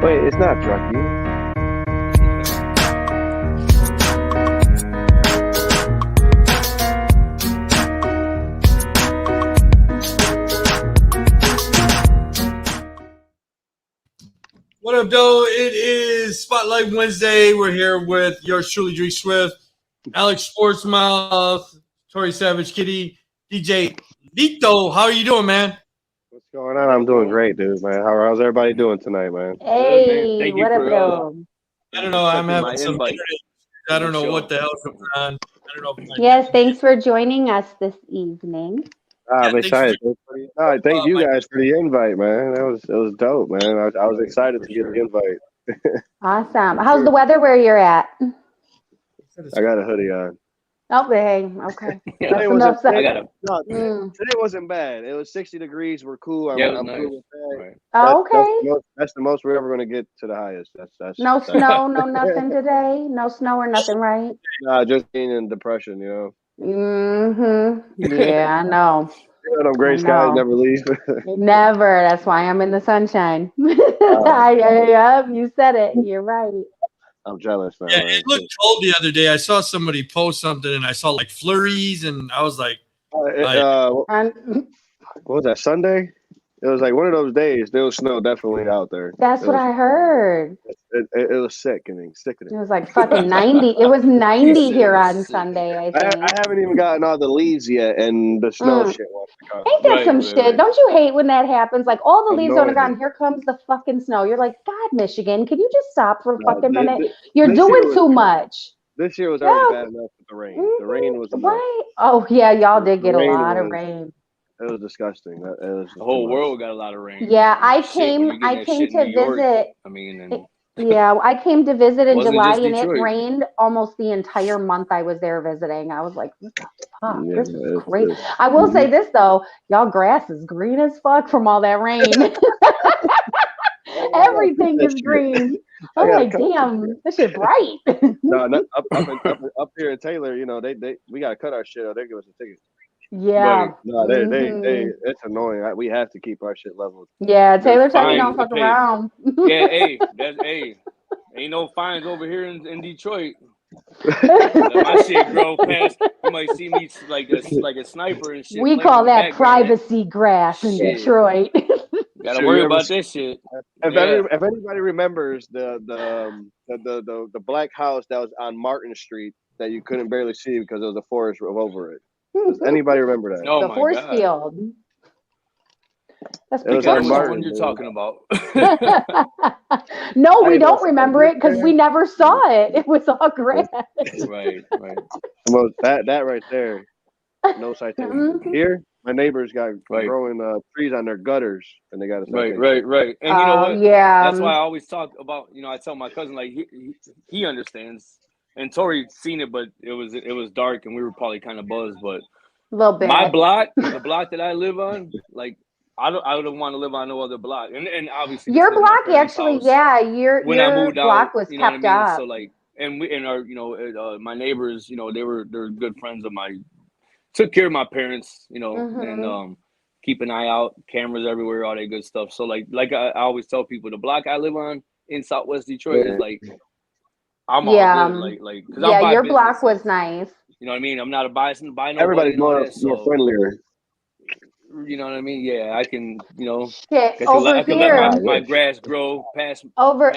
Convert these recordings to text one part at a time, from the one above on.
Wait, it's not Truckee. What up, though? It is Spotlight Wednesday. We're here with yours truly, Djing Swift, Alex Sportsmouth, Tori Savage Kitty, DJ Lito. How are you doing, man? What's going on? I'm doing great, dude, man. How's everybody doing tonight, man? Hey, what up, though? I don't know. I'm having some internet. I don't know what the hell's going on. I don't know. Yes, thanks for joining us this evening. I'm excited. Thank you guys for the invite, man. It was dope, man. I was excited to get the invite. Awesome. How's the weather where you're at? I got a hoodie on. Oh, hey, okay. Today wasn't bad. It was 60 degrees. We're cool. I'm cool with that. Right. Oh, okay. That's the most we're ever gonna get to the highest. That's no snow, no nothing today. No snow or nothing, right? Nah, just being in depression, you know. Yeah, I know. You know, them gray skies never leave. Never. That's why I'm in the sunshine. Yep, you said it. You're right. I'm jealous, man. Yeah, it looked cold the other day. I saw somebody post something, and I saw like flurries, and I was like, what was that, Sunday? It was like one of those days. There was snow definitely out there. That's what I heard. It was sickening. It was like fucking 90. It was 90 here on Sunday, I think. I haven't even gotten all the leaves yet, and the snow shit wants to come. Ain't that some shit? Don't you hate when that happens? Like all the leaves on the ground, here comes the fucking snow. You're like, God, Michigan, can you just stop for a fucking minute? You're doing too much. This year was already bad enough with the rain. The rain was right. Oh yeah, y'all did get a lot of rain. It was disgusting. The whole world got a lot of rain. Yeah, I came to visit. I came to visit in July, and it rained almost the entire month I was there visiting. I was like, what the fuck? This is crazy. I will say this though, y'all grass is green as fuck from all that rain. Everything is green. I'm like, damn, this shit bright. No, up here in Taylor, you know, we gotta cut our shit, or they give us a ticket. Yeah. But, no, they it's annoying. We have to keep our shit leveled. Yeah, Taylor said we don't fuck around. Yeah, ain't no fines over here in Detroit. My shit grow past. You might see me like a sniper and shit. We call that privacy grass in Detroit. Gotta worry about this shit. If anybody remembers the black house that was on Martin Street that you couldn't barely see because there was a forest over it. Does anybody remember that? Oh, the force field. That's because that's what you're talking about. No, we don't remember it because we never saw it. It was all grass. Right. Well, that right there, no citation. Here, my neighbors got growing trees on their gutters, and they got a citation. Right. And you know what? Yeah. That's why I always talk about. You know, I tell my cousin like he understands. And Tori seen it, but it was dark, and we were probably kind of buzzed. But a little bit. My block, the block that I live on, like I don't want to live on no other block. And obviously your block actually, your moved block out, was you know kept what I mean? up. So like, and our my neighbors, you know, they're good friends of mine. Took care of my parents, you know, and keep an eye out, cameras everywhere, all that good stuff. So like I always tell people, the block I live on in Southwest Detroit is like. I'm all good, like your block was nice. You know what I mean? I'm not a bias to buy no. Everybody's more friendlier. You know what I mean? Yeah, I can, you know, I can let my grass grow past. Over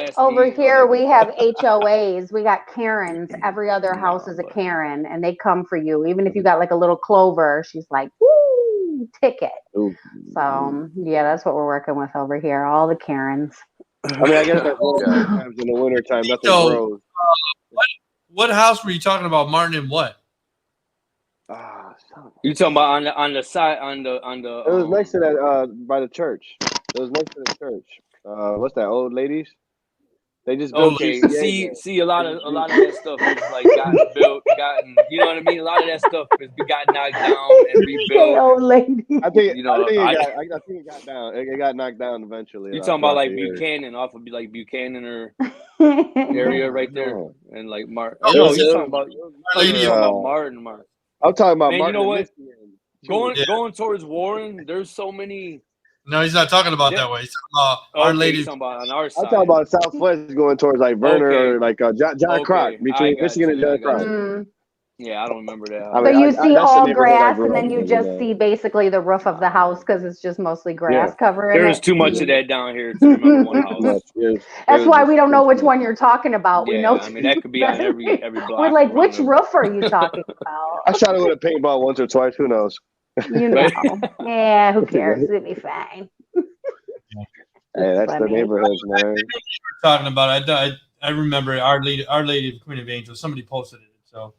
here, we have HOAs. We got Karens. Every other house is a Karen, and they come for you. Even if you got like a little clover, she's like, woo, ticket. So yeah, that's what we're working with over here. All the Karens. I mean, I guess that's sometimes in the wintertime, nothing grows. What house were you talking about, Martin, and what? You talking about on the side on the It was next to that by the church. It was next to the church. What's that? Old ladies. They just see a lot of that stuff is like gotten you know what I mean? A lot of that stuff has gotten knocked down and rebuilt. Old lady. I think it got down. It got knocked down eventually. You talking about like Buchanan off of like Buchanan or area right there, and like Martin. Oh, you're talking about Martin. I'm talking about man, Martin. You know what? Going towards Warren, there's so many No, he's not talking about that way. He's talking about Our Lady. He's talking about on our side. I'm talking about Southwest going towards like Vernon or like John Croc, between Michigan and John Croc. Yeah, I don't remember that. So you see all grass, and then you just see basically the roof of the house because it's just mostly grass covering it. There's too much of that down here to remember one house. That's why we don't know which one you're talking about. We know. I mean, that could be on every block. We're like, which roof are you talking about? I shot it with a paintball once or twice. Who knows? You know. Yeah, who cares? It'll be fine. Hey, that's the neighborhoods, man. Talking about, I remember Our Lady of Queen of Angels. Somebody posted it, so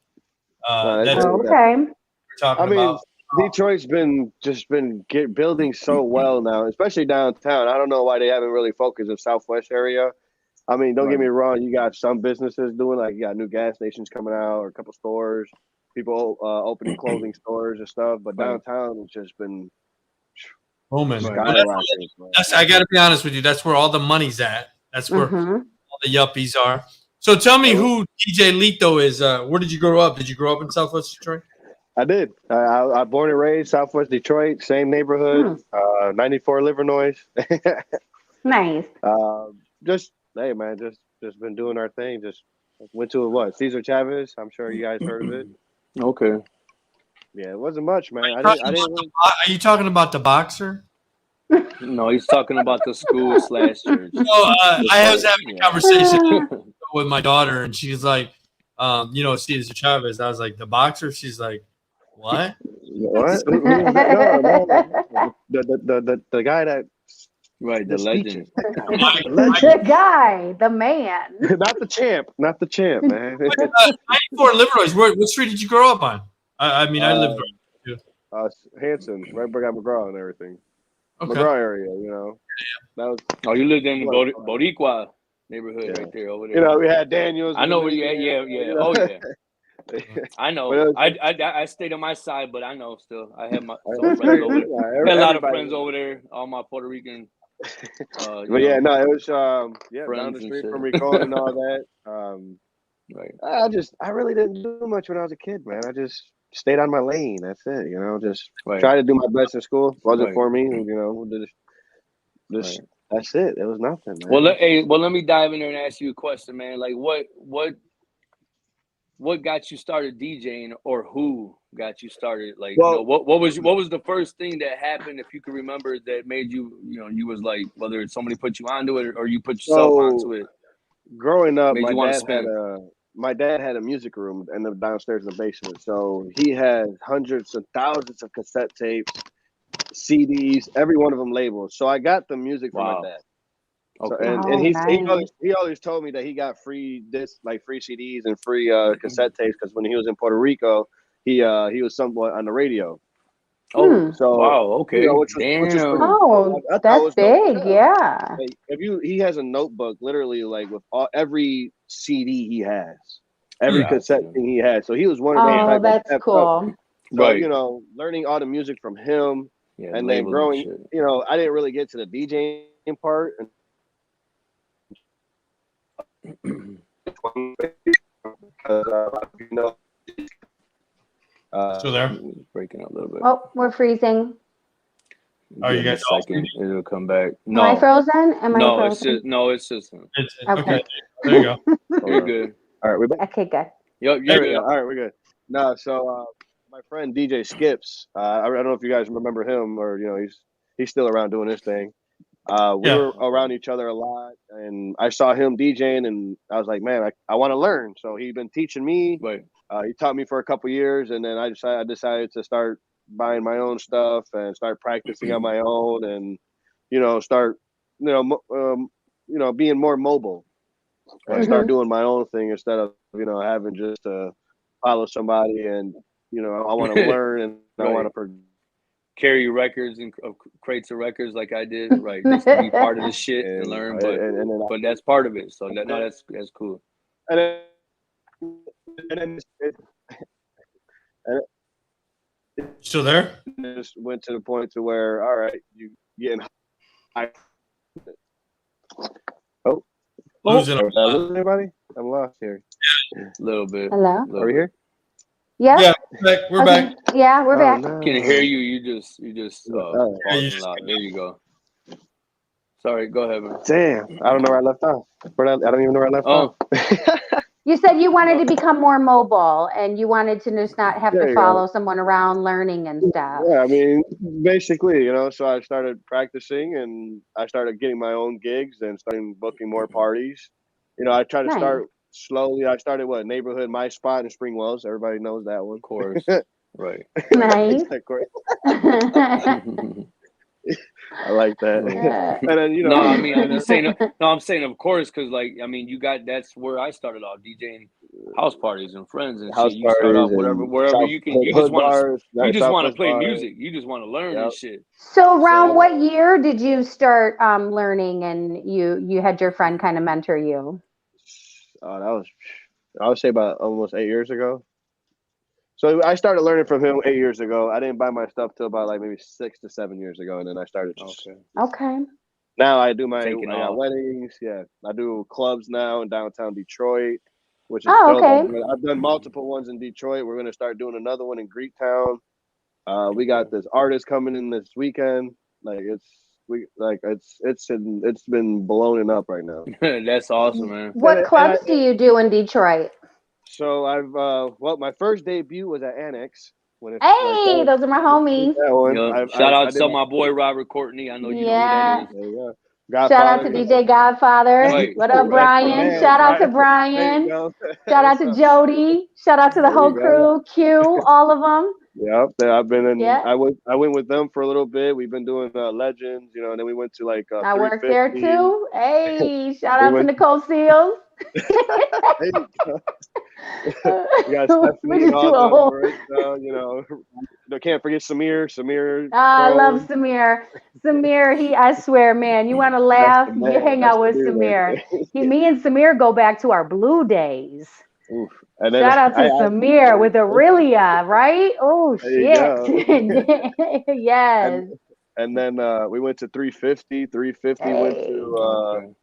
that's okay. We're talking about. Detroit's been building so well now, especially downtown. I don't know why they haven't really focused the Southwest area. I mean, don't get me wrong. You got some businesses doing, like, you got new gas stations coming out or a couple stores, people opening clothing stores and stuff. But downtown has just been booming. I got to be honest with you. That's where all the money's at. That's where all the yuppies are. So tell me who DJ Lito is. Where did you grow up? Did you grow up in Southwest Detroit? I did. I was born and raised Southwest Detroit, same neighborhood, 94 Livernois. Nice. Hey man, just been doing our thing. Just went to Cesar Chavez. I'm sure you guys heard of it. Okay. Yeah, it wasn't much, man. Are you talking about the boxer? No, he's talking about the school / church. I was having a conversation with my daughter, and she's like, Cesar Chavez. I was like, the boxer? She's like, what? What? The guy that. Right, the legend. The guy, the man. Not the champ, man. 94 Livernois. What street did you grow up on? I lived right Hanson, right by McGraw and everything. Okay. McGraw area, you know. That was, you lived in the Boricua neighborhood right there over there. You know, we had Daniels. I know where you at. Yeah. Oh, yeah. I know. I stayed on my side, but I know still. I had my friends over there. I had a lot of friends over there, all my Puerto Rican. But it was down the street from Recon and all that. Right. I really didn't do much when I was a kid, man. I just stayed on my lane. That's it, you know. Just try to do my best in school. Wasn't for me, you know. That's it. It was nothing, man. Well, let me dive in there and ask you a question, man. Like, what got you started DJing, or who got you started? Like, what was the first thing that happened, if you can remember, that made you, you was like, whether it's somebody put you onto it or you put yourself onto it? Growing up, my dad had a music room downstairs in the basement. So he had hundreds and thousands of cassette tapes, CDs, every one of them labeled. So I got the music from my dad. Okay. So, he always told me that he got free free CDs and free cassette tapes, because when he was in Puerto Rico, he was somewhat on the radio. Oh, so wow, okay. Which was that's big, yeah. He has a notebook literally like with every CD he has, every cassette thing he has. So he was one of those. Oh, that's cool. So, learning all the music from him, and then growing. I didn't really get to the DJing part. Still there? Breaking up a little bit. Oh, we're freezing. Are you guys it'll come back. No. Am I frozen? It's just okay. There you go. You're good. All right, we're back. Okay, good. Yep, you're good. All right, we're good. No, so my friend DJ Skips, I don't know if you guys remember him, or he's still around doing his thing. We were around each other a lot, and I saw him DJing, and I was like, man, I want to learn. So he'd been teaching me. Right. He taught me for a couple years, and then I decided to start buying my own stuff and start practicing on my own, and start being more mobile and start doing my own thing instead of having just to follow somebody, and I want to learn, and I want to carry records and crates of records like I did, right? Just to be part of the shit and learn, but that's part of it. So that's cool. And then still there? It just went to the point to where, all right, you getting high. Losing everybody? I'm lost here. A little bit. Hello? Are we here? Yeah. Yeah, we're back. Yeah, we're back. No. Can't hear you. You just. There you go. Sorry, go ahead, man. Damn, I don't know where I left off. I don't even know where I left off. You said you wanted to become more mobile and you wanted to just not have to follow someone around learning and stuff. Yeah, I mean, basically, so I started practicing and I started getting my own gigs and starting booking more parties. I try to start slowly. I started neighborhood, my spot in Spring Wells. Everybody knows that one. Of course. Right. Nice. I like that. And then, No, I mean, I'm just saying. No, I'm saying, of course, because that's where I started off DJing house parties and friends and house shit. You start off wherever you can. You just want to play music. You just want to learn and shit. So around what year did you start learning and you had your friend kind of mentor you? That was, I would say about almost 8 years ago. So I started learning from him 8 years ago. I didn't buy my stuff till about maybe 6 to 7 years ago, and then I started. Okay. Now I do I got weddings. Yeah, I do clubs now in downtown Detroit, which is dope. I've done multiple ones in Detroit. We're gonna start doing another one in Greektown. We got this artist coming in this weekend. It's been blowing up right now. That's awesome, man. What clubs do you do in Detroit? So I've my first debut was at Annex. Those are my homies. Shout out to my boy Robert Courtney. I know you know who that is. There you go. Shout out to DJ Godfather. What up, Brian? Shout out to Brian. Shout out to Jody. Shout out to the whole crew. Q, all of them. Yep, I've been in. I went with them for a little bit. We've been doing Legends, and then we went to I worked there too. Hey, shout out to Nicole Seals. We got Stephanie and all them, can't forget Samir. I love Samir. I swear, man, you want to laugh? You hang out with Samir. Me and Samir go back to our Blue days. Oof. Shout out to Samir with Aurelia, right? Oh, shit. Yes. And then we went to 350. 350 went to,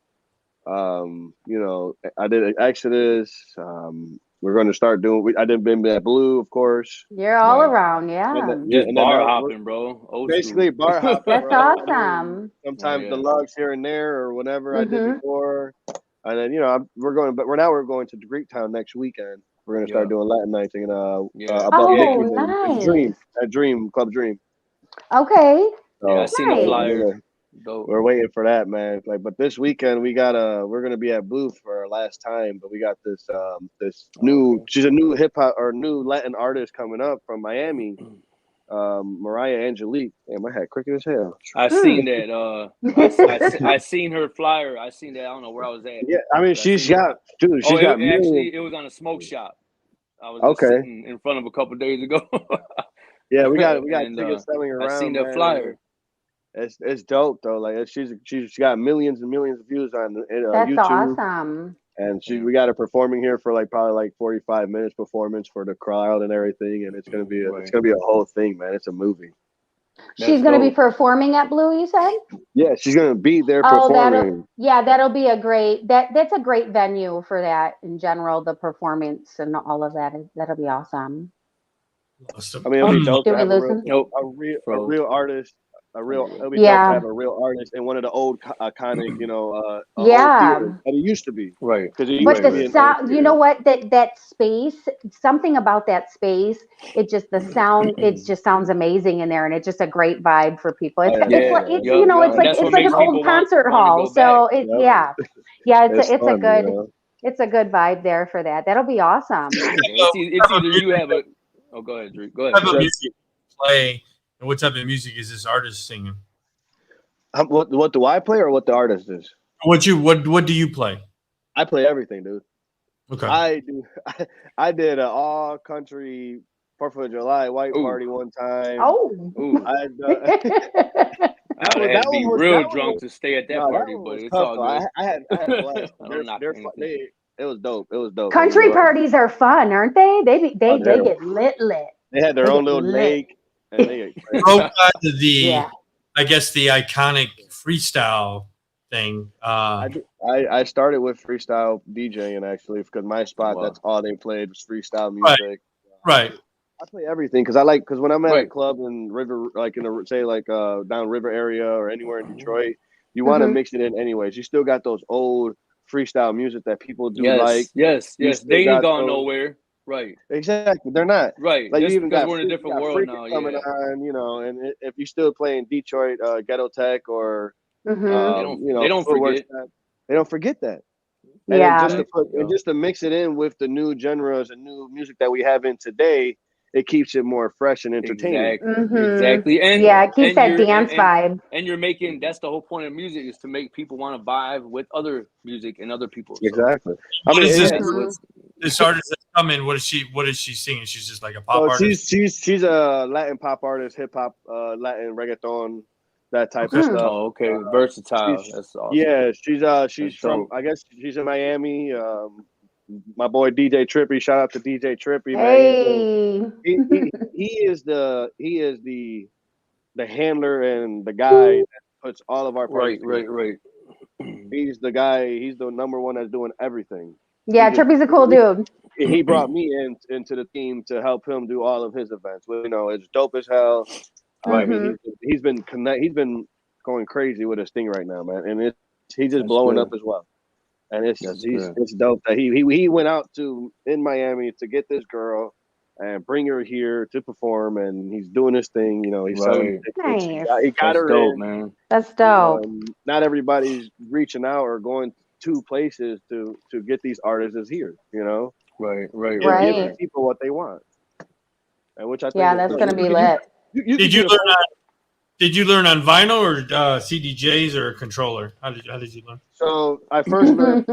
I did Exodus. We're going to start doing. I did been at Blue, of course. You're all around, yeah. Just bar hopping, bro. Basically, bar hopping. That's awesome. Sometimes the lugs here and there, or whatever I did before. And then we're going to Greektown next weekend. We're going to start doing Latin nights and nice. Dream Club Dream. Okay. So, I seen the flyer. We're waiting for that, man. But this weekend we're gonna be at Blue for our last time. But we got this she's a new hip hop or new Latin artist coming up from Miami, Mariah Angelique. Damn, my head crooked as hell. I seen that. I seen her flyer. I seen that. I don't know where I was at. Yeah, I mean she's got it was on a smoke shop. I was sitting in front of a couple days ago. Yeah, we got tickets selling around. I seen that flyer. It's dope though. Like she's got millions and millions of views on That's YouTube. Awesome. And we got her performing here for probably 45 minutes performance for the crowd and everything. And it's gonna be a whole thing, man. It's a movie. She's gonna be performing at Blue, you said? Yeah, she's gonna be there performing. That'll be a great that's a great venue for that in general. The performance and all of that that'll be awesome. I mean, it'll be dope to have a real artist. It'll be dope to have a real artist in one of the old iconic, that it used to be. Right. But the sound, you know what? That space, something about that space, the sound, it just sounds amazing in there, and it's just a great vibe for people. It's like an old concert hall. So it's a good vibe there for that. That'll be awesome. It's either you have a. Oh, go ahead, Drew. Go ahead. What type of music play, and what type of music is this artist singing? What do I play, or what the artist is? What do you play? I play everything, dude. Okay. I do. I did an all country 4th of July white party one time. Oh. I had to be real drunk to stay at that party, but it's all good. I had a blast. It was dope. It was dope. Country parties are fun, aren't they? They get lit. They had their own little lake. And they I guess the iconic freestyle thing. I started with freestyle DJing actually because my spot that's all they played was freestyle music. Right. I play everything because when I'm at a club in River, down River area or anywhere in Detroit, you want to mix it in anyways. You still got those old freestyle music that people do like. Yes. They ain't gone nowhere. Right. Exactly. They're not. Right. Like, just you even because got we're in a different world now. Coming on, you know, and if you're still playing Detroit Ghetto Tech or they don't forget. They don't forget that. And just to mix it in with the new genres and new music that we have in today, it keeps it more fresh and entertaining. Exactly. And it keeps that dance vibe. And you're making, that's the whole point of music, is to make people want to vibe with other music and other people. Exactly. I mean, this artist that's coming, what is she singing? She's just like a pop artist. She's a Latin pop artist, hip hop, Latin reggaeton, that type of stuff. Oh, okay. Versatile. That's awesome. Yeah, she's from, I guess she's in Miami. My boy DJ Trippy, shout out to DJ Trippy, man. He is the handler and the guy that puts all of our parties together. Right. He's the guy. He's the number one that's doing everything. Yeah, Trippy's a cool dude. He brought me into the team to help him do all of his events. Well, you know, it's dope as hell. I mean, he's been going crazy with his thing right now, man, and he's just blowing up as well. And it's dope that he went out in Miami to get this girl and bring her here to perform, and he's doing his thing. You know, he's selling tickets. He got her dope, in. Man. That's dope. Not everybody's reaching out or going to places to get these artists here. You know, right. Giving people what they want, and which I think that's going to be lit. Did you learn on vinyl or CDJs or a controller? How did you learn? So I first learned.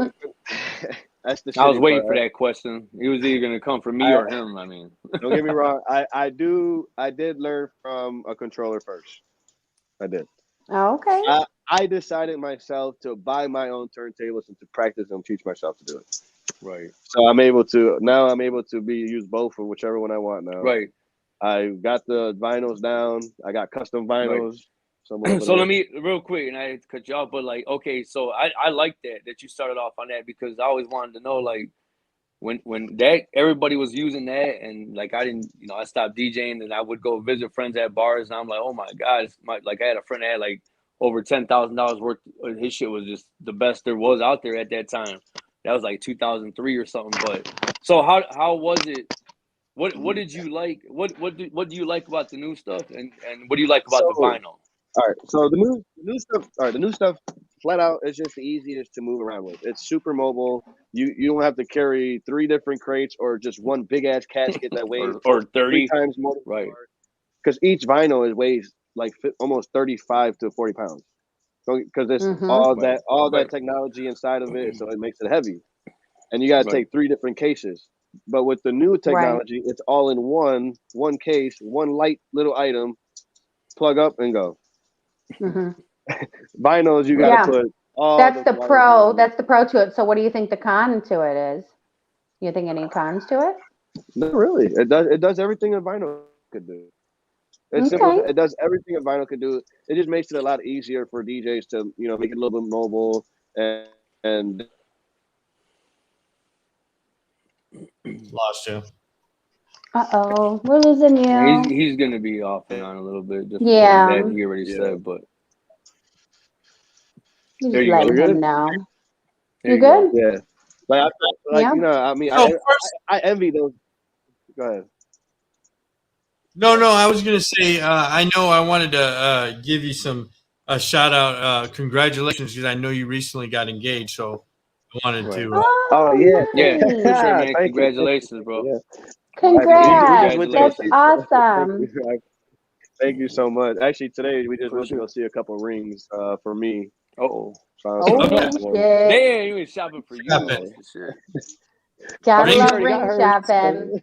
That's the. I was waiting for that question. He was either going to come from me or him. I mean, don't get me wrong. I did learn from a controller first. I did. Oh, okay. I decided myself to buy my own turntables and to practice and teach myself to do it. Right. So I'm able to use both for whichever one I want now. Right. I got the vinyls down. I got custom vinyls. Right. So let me real quick, and I cut you off, but like, okay, so I like that you started off on that, because I always wanted to know, like, when that everybody was using that, and like I didn't, you know, I stopped DJing and I would go visit friends at bars, and I'm like, oh my God, like I had a friend that had like over $10,000 worth. His shit was just the best there was out there at that time. That was like 2003 or something. But so how was it? What did you like? What do you like about the new stuff, and what do you like about the vinyl? All right, so the new stuff. All right, the new stuff, flat out, is just the easiest to move around with. It's super mobile. You don't have to carry 3 different crates or just one big ass casket that weighs or 30 times more. Right. Because each vinyl weighs like almost 35 to 40 pounds. Because there's all that technology inside of it, so it makes it heavy. And you got to take 3 different cases. But with the new technology, it's all in one case, one light little item, plug up and go. Vinyls, you got to put all. That's the pro. That's the pro to it. So, what do you think the con to it is? You think any cons to it? Not really. It does everything a vinyl could do. It's simple. It does everything a vinyl could do. It just makes it a lot easier for DJs to, you know, make it a little bit mobile and. Lost you. We're losing you. He's gonna be off and on a little bit. Just that he already said, but there you go. Him know. You good? Yeah. You know, I mean, I envy those. Go ahead. No, I was gonna say, I know I wanted to give you a shout out, congratulations, because I know you recently got engaged, so I wanted to. Oh yeah, for sure, man. Congratulations, bro. Yeah. Congrats! That's awesome. Thank you so much. Actually, today we just went to go see a couple rings for me. Oh, shit! Damn, you were shopping for you. Gotta love ring shopping.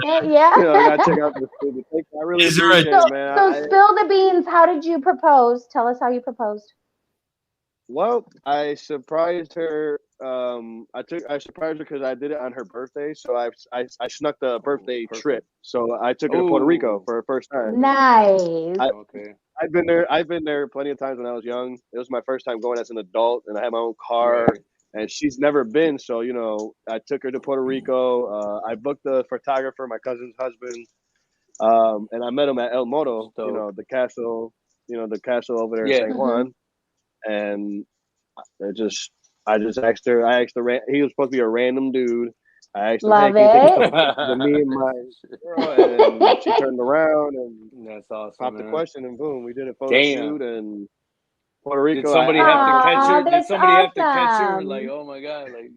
Yeah. You know, I gotta check out the food. I really appreciate it, man. So spill the beans. How did you propose? Tell us how you proposed. Well, I surprised her. I surprised her because I did it on her birthday. So I snuck the birthday trip. So I took her to Puerto Rico for her first time. Nice. I've been there plenty of times when I was young. It was my first time going as an adult, and I had my own car. Right. And she's never been, so, you know, I took her to Puerto Rico. I booked the photographer, my cousin's husband, and I met him at El Moto, you know, the castle over there in San Juan. and I just asked her. He was supposed to be a random dude. I asked him, Love hey, can you take it. a picture of me and my girl? And she turned around and That's awesome. popped the question, and boom, we did a photo Damn. shoot in Puerto Rico. Did somebody have to catch her? Did That's somebody have to catch her? awesome. Like, oh my god, like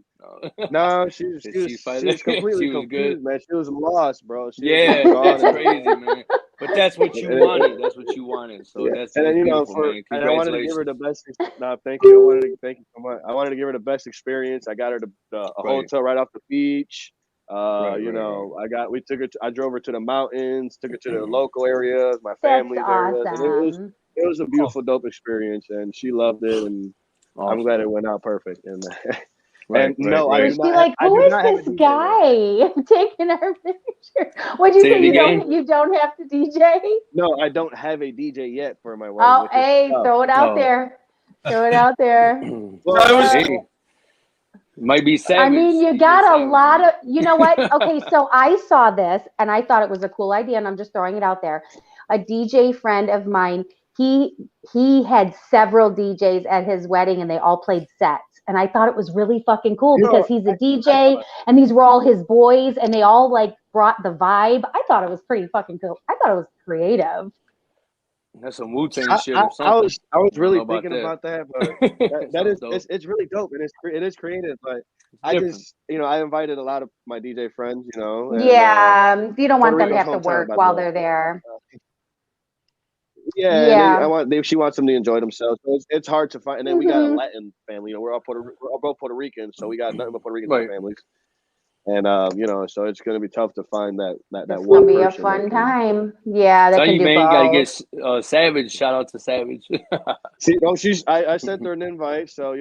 no, she was completely she was confused, good. man. She was lost, bro. She Yeah, was that's crazy, man. But that's what you wanted. That's what you wanted. So that's and then, beautiful, man. and I wanted to give her the best. No, thank you. Thank you so much. I wanted to give her the best experience. I got her a hotel right off the beach. I drove her to the mountains, took her to the local areas, my family's areas, and it was a beautiful, dope experience, and she loved it, and I'm glad it went out perfect. And no, I was she like, who is this guy taking our picture? What'd you say? You don't have to DJ? No, I don't have a DJ yet for my wedding. Oh, hey, throw it out there. Throw it out there. Might be savage. I mean, you got a lot of, you know what? Okay, so I saw this and I thought it was a cool idea, and I'm just throwing it out there. A DJ friend of mine, he had several DJs at his wedding, and they all played sets. And I thought it was really fucking cool because he's a DJ, and these were all his boys, and they all like brought the vibe. I thought it was pretty fucking cool. I thought it was creative. That's some Wu-Tang shit or something. I was really thinking about that, but it's really dope, and it is creative. But I just, I invited a lot of my DJ friends, And, you don't want them to have to work while they're there. She wants them to enjoy themselves. So it's hard to find. And then we got a Latin family. We're all both Puerto Ricans, so we got nothing but Puerto Rican families. And so it's going to be tough to find that one. It's going to be a fun time. Yeah, that can do both. Got to get Savage. Shout out to Savage. I sent her an invite, so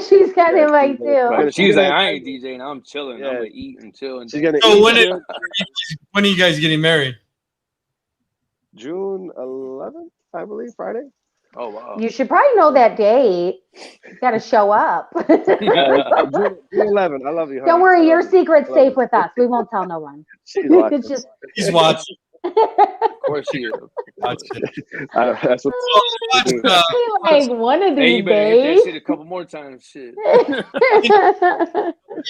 she's got an invite too. Right. She's like, I ain't DJing. I'm chilling. I'm gonna eat and chill. And when are you guys getting married? June 11th, I believe, Friday. Oh wow! You should probably know that date. You got to show up. June 11th. I love you. Honey. Don't worry, your secret's safe with us. We won't tell no one. He's watching. Of course he is. That's what. Like one of these you better hit that shit a couple more times. Shit.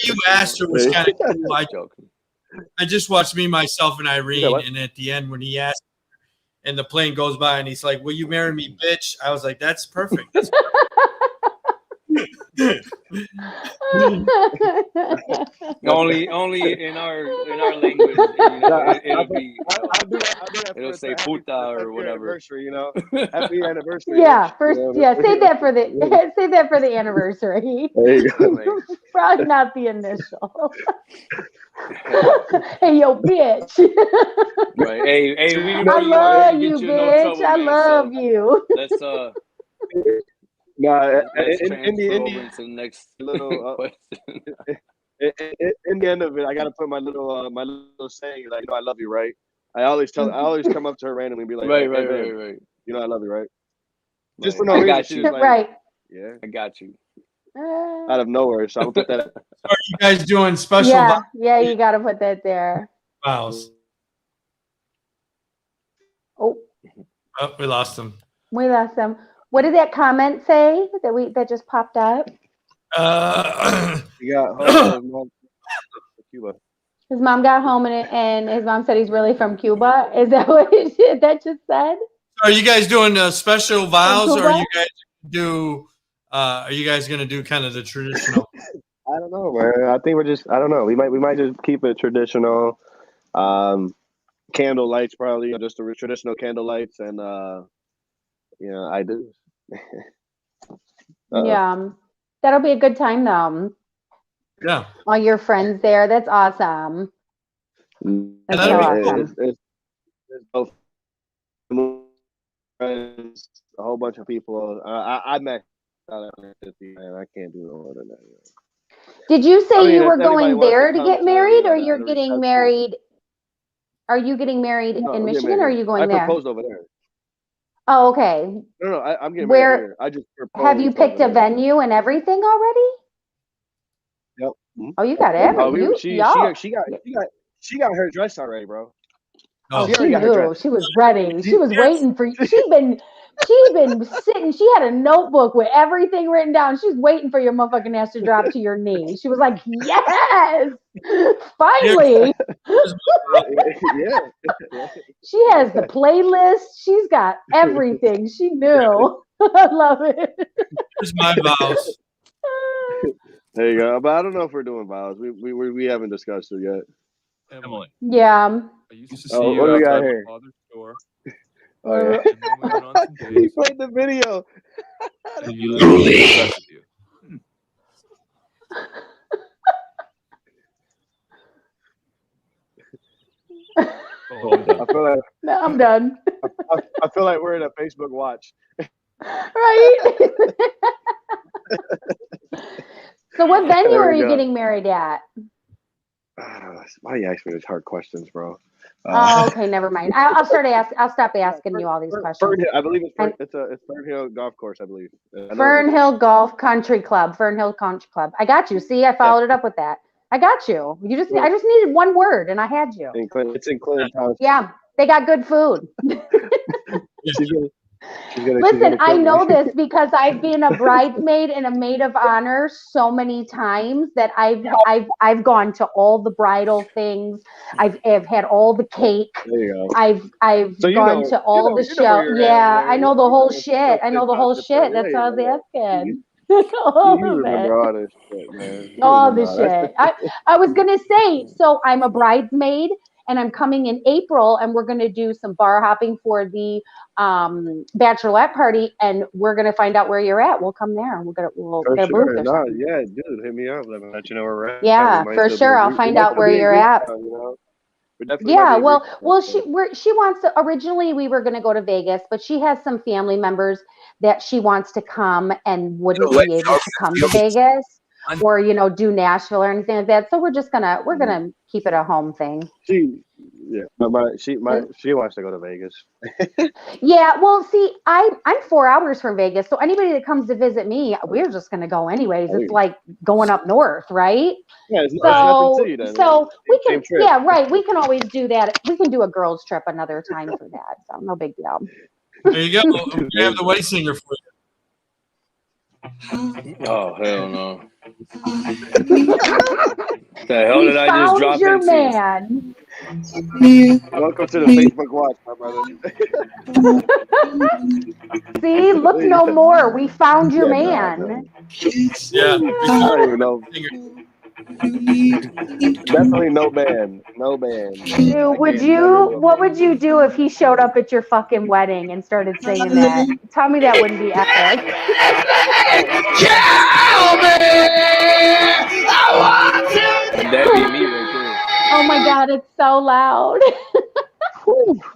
You asked her was kind of cool. I just watched Me, Myself, and Irene, and at the end when he asked, and the plane goes by, and he's like, "Will you marry me, bitch?" I was like, "That's perfect." That's only in our language, it'll say puta or whatever. Anniversary, happy anniversary. Yeah, save that for the anniversary. There you go. Probably not the initial. Hey, yo, bitch. Right. Hey, I love you, bitch. I love you. Let's in the next little in the end of it, I gotta put my little saying, like, I love you, right? I always come up to her randomly and be like, right. I love you, right? Just for no reason. Got you. Like, right. Yeah, I got you. Out of nowhere, so I'll put that. Are you guys doing special? Yeah, you got to put that there. Vows. Oh, we lost him. What did that comment say that just popped up? You got Cuba. His mom got home and his mom said he's really from Cuba. Is that what that just said? Are you guys doing special vows, or are you guys gonna do kind of the traditional? I don't know, man. I think I don't know. We might just keep it traditional. Candle lights, probably, just the traditional candle lights, and I do. Yeah, that'll be a good time though. Yeah, all your friends there. That's awesome. That's so awesome. It's both friends, a whole bunch of people. I met out at 150, and I can't do no more than that. Did you say you were going there to get married, or you're getting married? Are you getting married in Michigan, or are you going there? I proposed over there. Oh, okay. No, I'm getting married here. I just proposed. Have you picked a venue and everything already? Yep. Mm-hmm. Oh, you got everything. She got her dress already, bro. Oh, she knew. She was ready. She was waiting for you. She'd been sitting, she had a notebook with everything written down. She's waiting for your motherfucking ass to drop to your knee. She was like, yes, finally. Yeah. She has the playlist. She's got everything. She knew. I love it. Here's my vows. There you go. But I don't know if we're doing vows. We haven't discussed it yet. Emily. I used to see you what do we got outside here? my father's store. Oh yeah. And then we went on some He dates. played the video. And you literally obsessed with you. Oh, I'm done. I feel like No, I'm done. I feel like we're in a Facebook watch. Right? So what venue There are we you go. getting married at? Why do you ask me these hard questions, bro? Oh, okay, never mind. I'll stop asking you all these questions. I believe it's Fernhill Golf Course, I believe. Fernhill Golf Country Club. Fernhill Country Club. I got you. See, I followed it up with that. I got you. I just needed one word, and I had you. It's in Clinton Township. Yeah, they got good food. Listen, I know this because I've been a bridesmaid and a maid of honor so many times that I've gone to all the bridal things. I've had all the cake. There you go. I've gone to all the show. Yeah, I know the whole shit. I know the whole shit. That's all I was asking. You remember all this shit, man. All the shit. I was gonna say, so I'm a bridesmaid and I'm coming in April and we're gonna do some bar hopping for the bachelorette party and we're gonna find out where you're at. We'll come there and we'll get a booth or something. Yeah, dude, hit me up. Let you know where we're at. Yeah, for sure. I'll find out where you're at. Yeah, well, she wants to. Originally, we were going to go to Vegas, but she has some family members that she wants to come and wouldn't be able to come to Vegas or do Nashville or anything like that. So we're gonna keep it a home thing. She wants to go to Vegas. Yeah, well, see, I'm 4 hours from Vegas, so anybody that comes to visit me, we're just gonna go anyways. It's like going up north, right? Yeah, it's nothing to you then. So we can, yeah, right. We can always do that. We can do a girls' trip another time for that. So no big deal. There you go. We have the wedding singer for you. Oh hell no! The hell did I just drop your into? Man. Welcome to the Facebook Watch, my brother. See, look no more. We found your man. Yeah. I don't even know. Definitely no band. No band. Dude, what would you do if he showed up at your fucking wedding and started singing that? Tell me that wouldn't be epic. That'd be me right there. Oh my God, it's so loud.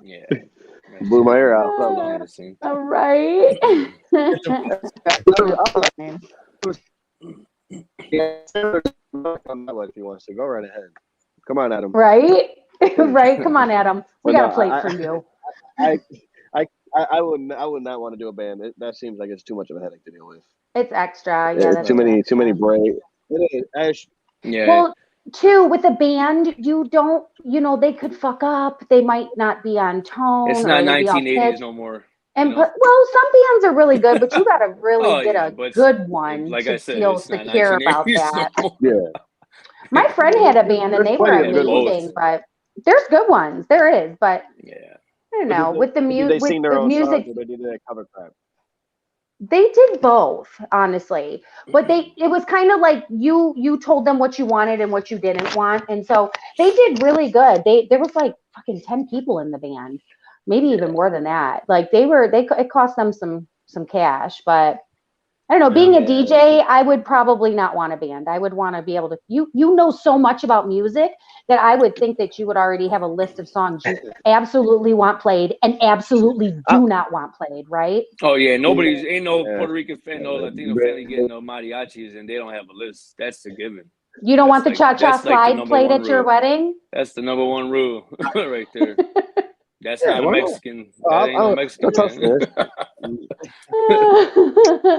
Yeah. Blew my ear out. All right. If he wants to go right ahead. Come on, Adam. Right? Right? Come on, Adam. We got a plate for you. I would not want to do a band. That seems like it's too much of a headache to deal with. It's extra. Yeah. Too many breaks. Yeah. Well, too, with a band, you don't, they could fuck up. They might not be on tone. It's not 1980s no more. And well, some bands are really good, but you got to really get a good one like to I said, feel secure about that. No yeah. My friend had a band and they were amazing, but there's good ones. There is, but yeah. I don't know. With the music, they sing their own songs or they did that cover crap? They did both, honestly. But it was kind of like you told them what you wanted and what you didn't want, and so they did really good. There was like fucking 10 people in the band, maybe even more than that. Like it cost them some cash, but I don't know. Being a DJ, I would probably not want a band. I would want to be able to. You know so much about music that I would think that you would already have a list of songs you absolutely want played and absolutely do not want played, right? Oh yeah, ain't no Puerto Rican fan, no Latino family getting no mariachis, and they don't have a list. That's a given. You don't want the cha-cha slide played at your wedding? That's the number one rule right there. That's not a Mexican. That ain't no Mexican.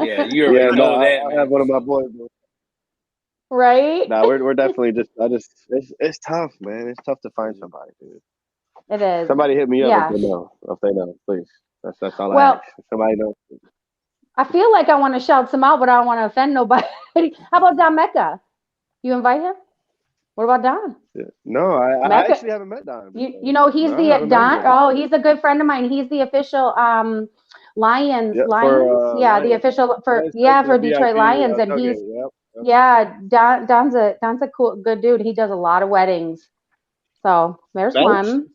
Yeah, you already know that. I have one of my boys. Right? No, we're definitely it's tough, man. It's tough to find somebody, dude. It is. Somebody hit me up if they know, please. That's all I ask. Somebody knows. I feel like I want to shout some out, but I don't want to offend nobody. How about Don Mecca? You invite him? What about Don? Yeah. No, I actually haven't met Don. You know, he's the Don. Oh, he's a good friend of mine. He's the official Lions. The official for Detroit Lions, and he's Don's a cool, good dude. He does a lot of weddings. So there's one.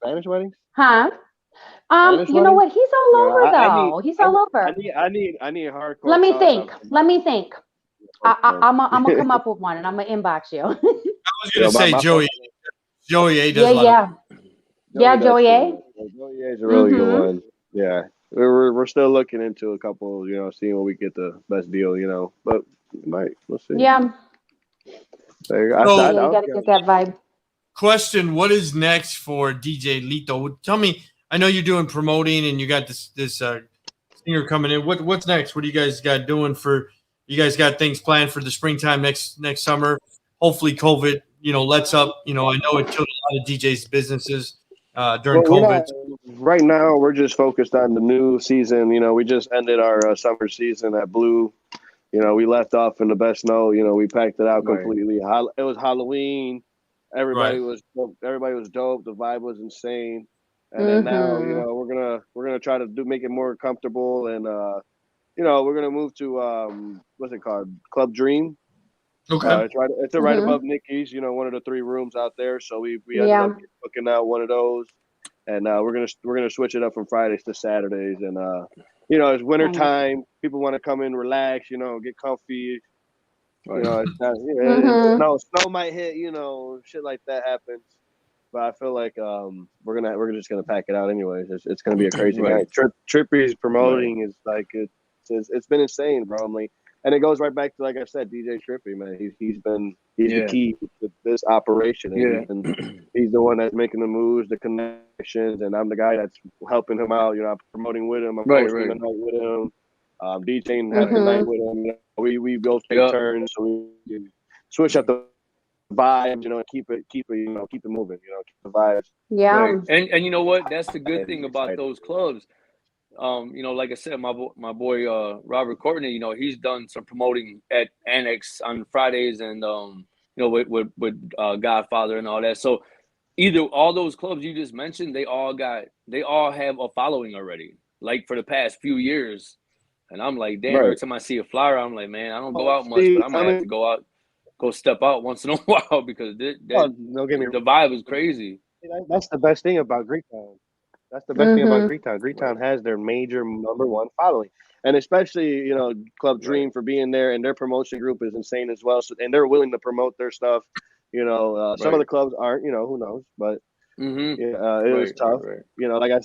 Spanish weddings? Huh? You know what? He's all over though. He's all over. I need hardcore. Let me think. I'm gonna come up with one, and I'm gonna inbox you. I was gonna say Joey A does. Joey A. Joey A is a really good one. Yeah, we're still looking into a couple. Seeing what we get the best deal. But we'll see. Yeah. There you go. You gotta get that vibe. Question: what is next for DJ Lito? Tell me. I know you're doing promoting, and you got this singer coming in. What's next? What do you guys got doing for? You guys got things planned for the springtime next summer. Hopefully, COVID, lets up. I know it killed a lot of DJs' businesses during COVID. Right now, we're just focused on the new season. We just ended our summer season at Blue. We left off in the best note. We packed it out completely. It was Halloween. Everybody was dope. The vibe was insane. And then now, we're gonna try to make it more comfortable, and we're gonna move to what's it called, Club Dream. Okay, it's right above Nikki's. One of the 3 rooms out there. So we ended up booking out one of those, and we're gonna switch it up from Fridays to Saturdays. And it's winter time. People want to come in, relax. Get comfy. Snow might hit. Shit like that happens. But I feel like we're just gonna pack it out anyways. It's gonna be a crazy night. Trippy's promoting is like it's been insane, bro. And it goes right back to, like I said, DJ Trippy, man. He's the key to this operation. And he's the one that's making the moves, the connections, and I'm the guy that's helping him out. I'm promoting with him. I'm hosting the night with him. DJing half the night with him. We both take turns, so we switch up the vibes, keep it moving, keep the vibes. Yeah. Right. And you know what? That's the good thing about those clubs. Like I said, my boy Robert Courtney, he's done some promoting at Annex on Fridays, and with Godfather and all that. So either all those clubs you just mentioned, they all have a following already, like for the past few years. And I'm like, damn, every time I see a flyer, I'm like, man, I don't go out much, but I might have to go step out once in a while, because the vibe is crazy. That's the best thing about Greektown. Greektown has their major #1 following, and especially Club Dream for being there, and their promotion group is insane as well. So, and they're willing to promote their stuff. Some of the clubs aren't. Who knows? But it was tough.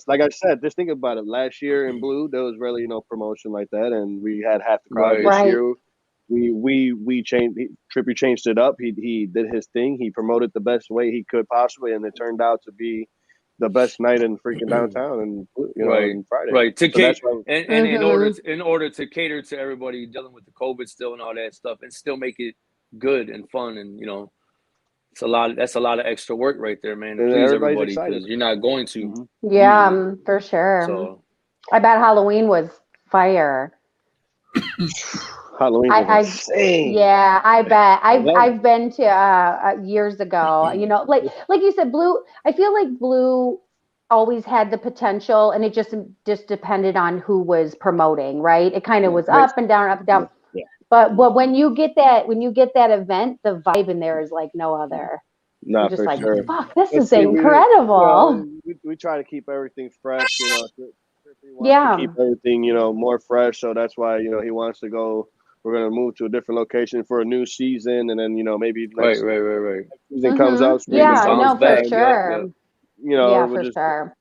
Like I said, just think about it. Last year in Blue, there was really no promotion like that, and we had half the crowd. This year, we changed. Trippy changed it up. He did his thing. He promoted the best way he could possibly, and it turned out to be the best night in freaking downtown, and on Friday. Right. In order to cater to everybody dealing with the COVID still and all that stuff, and still make it good and fun, and that's a lot of extra work right there, man. To please everybody, because you're not going to. Yeah, for sure. So I bet Halloween was fire. Halloween was insane. Yeah, I bet. I've been to years ago. Like you said, Blue. I feel like Blue always had the potential, and it just depended on who was promoting. Right? It kind of was up and down, up and down. Yeah. But when you get that event, the vibe in there is like no other. No, You're just for like, sure. fuck, this is incredible. We try to keep everything fresh. Yeah. To keep everything more fresh. So that's why he wants to go. We're gonna move to a different location for a new season, and then maybe next season comes out. Yeah, no, for sure. For sure.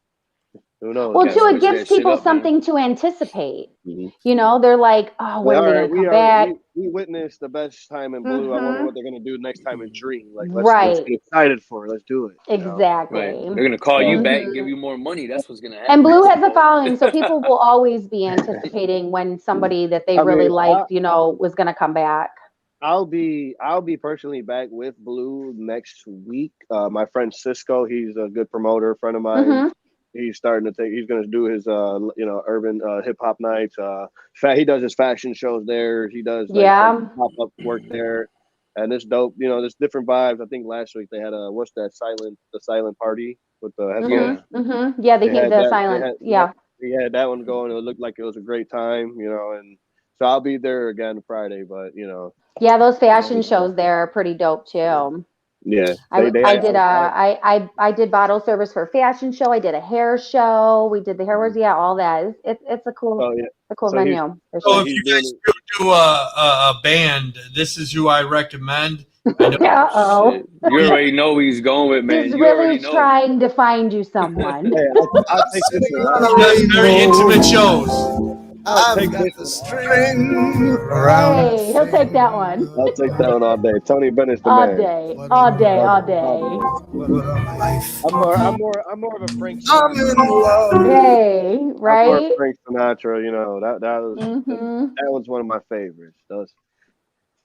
Who knows? Well, too, it gives people something to anticipate. They're like, oh, when are they gonna come back? We witnessed the best time in Blue. I wonder what they're gonna do next time in Dream. Like, let's get excited for it. Let's do it. Exactly. They're gonna call you back and give you more money. That's what's gonna happen. And Blue has a following, so people will always be anticipating when somebody that they really liked, was gonna come back. I'll be personally back with Blue next week. My friend Cisco, he's a good promoter, friend of mine. he's starting to he's going to do his urban hip hop nights. He does his fashion shows there. He does pop up work there, and it's dope. There's different vibes. I think last week they had what's that silent party with the headphones. Yeah, they had the silent. He had that one going. It looked like it was a great time, and so I'll be there again Friday. But yeah, those fashion shows there are pretty dope too. Yeah, I did bottle service for a fashion show. I did a hair show. We did the hair all that. It's a cool, venue. So if you guys do a band, this is who I recommend. Uh-oh. You already know who he's going with, man. He's really trying to find you someone. I'll take this one. He does very intimate shows. I've got the string around. Hey, he'll take that one. I'll take that one all day. Tony Bennett's the man. All day. I'm more of a Frank Sinatra. I'm in love. Hey, right? I'm more of Frank Sinatra. That was one of my favorites.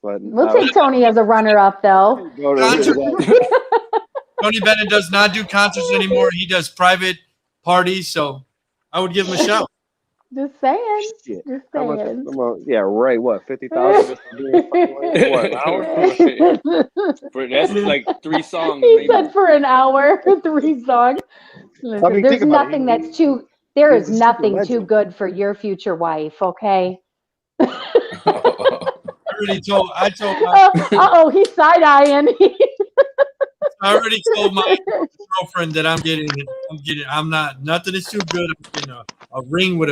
We'll take Tony as a runner-up, though. Tony Bennett does not do concerts anymore. He does private parties, so I would give him a shout. Just saying. Yeah, right. What, 50,000? What, an hour? That's like 3 songs. He said for an hour, 3 songs. Listen, there's nothing that's too. There is nothing too good for your future wife. Okay. I told he's side-eyeing. I already told my girlfriend that nothing is too good. I'm getting a ring with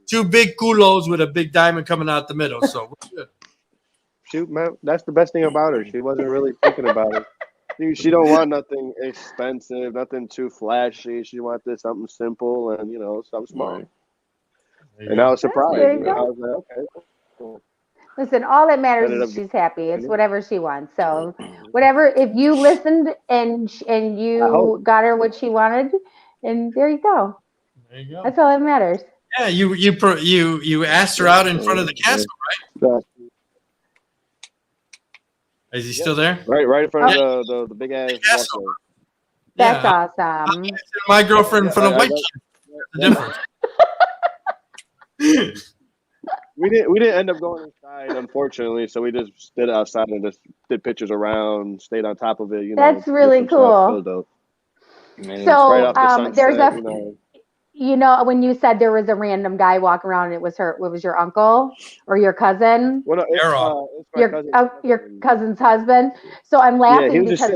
two big culos with a big diamond coming out the middle. So we're good. Shoot, man, that's the best thing about her. She wasn't really thinking about it. She don't want nothing expensive, nothing too flashy. She wants something simple and something small. And I was surprised. I was like, okay, cool. Listen, all that matters is she's happy. It's whatever she wants. So, whatever. If you listened and you got her what she wanted, and there you go. There you go. That's all that matters. Yeah, you asked her out in front of the castle, right? Is he still there? Right in front of the big ass castle. That's awesome. My girlfriend in front of white kids. The difference. We didn't end up going inside, unfortunately. So we just stood outside and just did pictures around, stayed on top of it. That's really cool. So right there's when you said there was a random guy walking around, it was your uncle or your cousin? Well, no, your cousin's husband. So I'm laughing because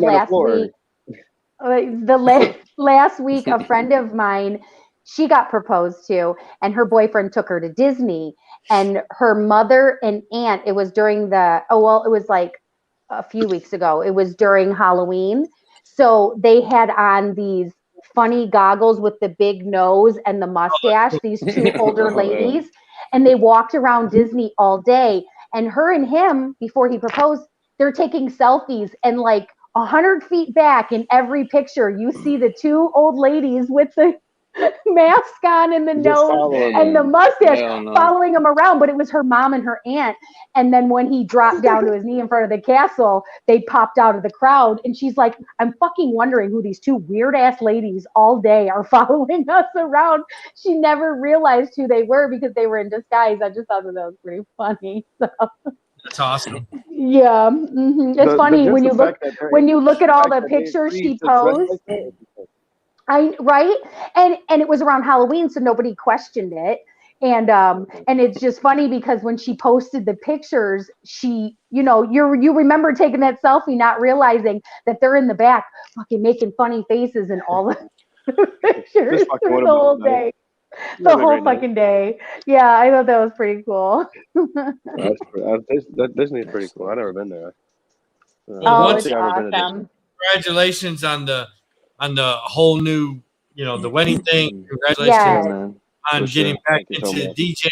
last week a friend of mine, she got proposed to, and her boyfriend took her to Disney. And her mother and aunt, it was during it was like a few weeks ago. It was during Halloween. So they had on these funny goggles with the big nose and the mustache, these 2 older ladies. And they walked around Disney all day. And her and him, before he proposed, they're taking selfies. And like 100 feet back in every picture, you see the 2 old ladies with the mask on and the nose and the mustache following him around, but it was her mom and her aunt. And then when he dropped down to his knee in front of the castle, they popped out of the crowd, and she's like, I'm fucking wondering who these 2 weird ass ladies all day are following us around. She never realized who they were because they were in disguise. I just thought that was pretty funny. So. That's awesome. Yeah, it's funny when you look at all the pictures she posed. Right? And it was around Halloween, so nobody questioned it. And it's just funny because when she posted the pictures, she, you remember taking that selfie, not realizing that they're in the back fucking making funny faces and all the pictures through the whole day. The whole fucking day. Yeah, I thought that was pretty cool. Disney's pretty cool. I've never been there. It's awesome. Congratulations on the whole new, the wedding thing. Congratulations on getting back into DJing.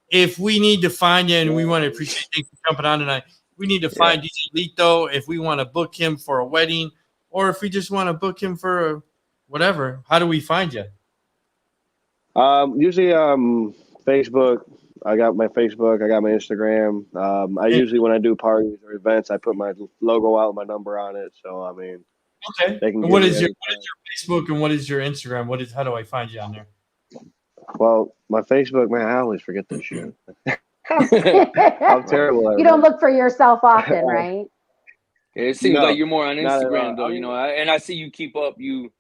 If we need to find you, and we want to appreciate you for jumping on tonight, we need to find DJ Lito if we want to book him for a wedding, or if we just want to book him for whatever. How do we find you? Usually Facebook. I got my Facebook. I got my Instagram. I usually, when I do parties or events, I put my logo out, my number on it. So, I mean, Okay. And what is your Facebook and what is your Instagram? How do I find you on there? Well, my Facebook, man, I always forget this shit. I'm terrible at it. You don't look for yourself often, right? It seems like you're more on Instagram, though. You know, and I see you keep up. You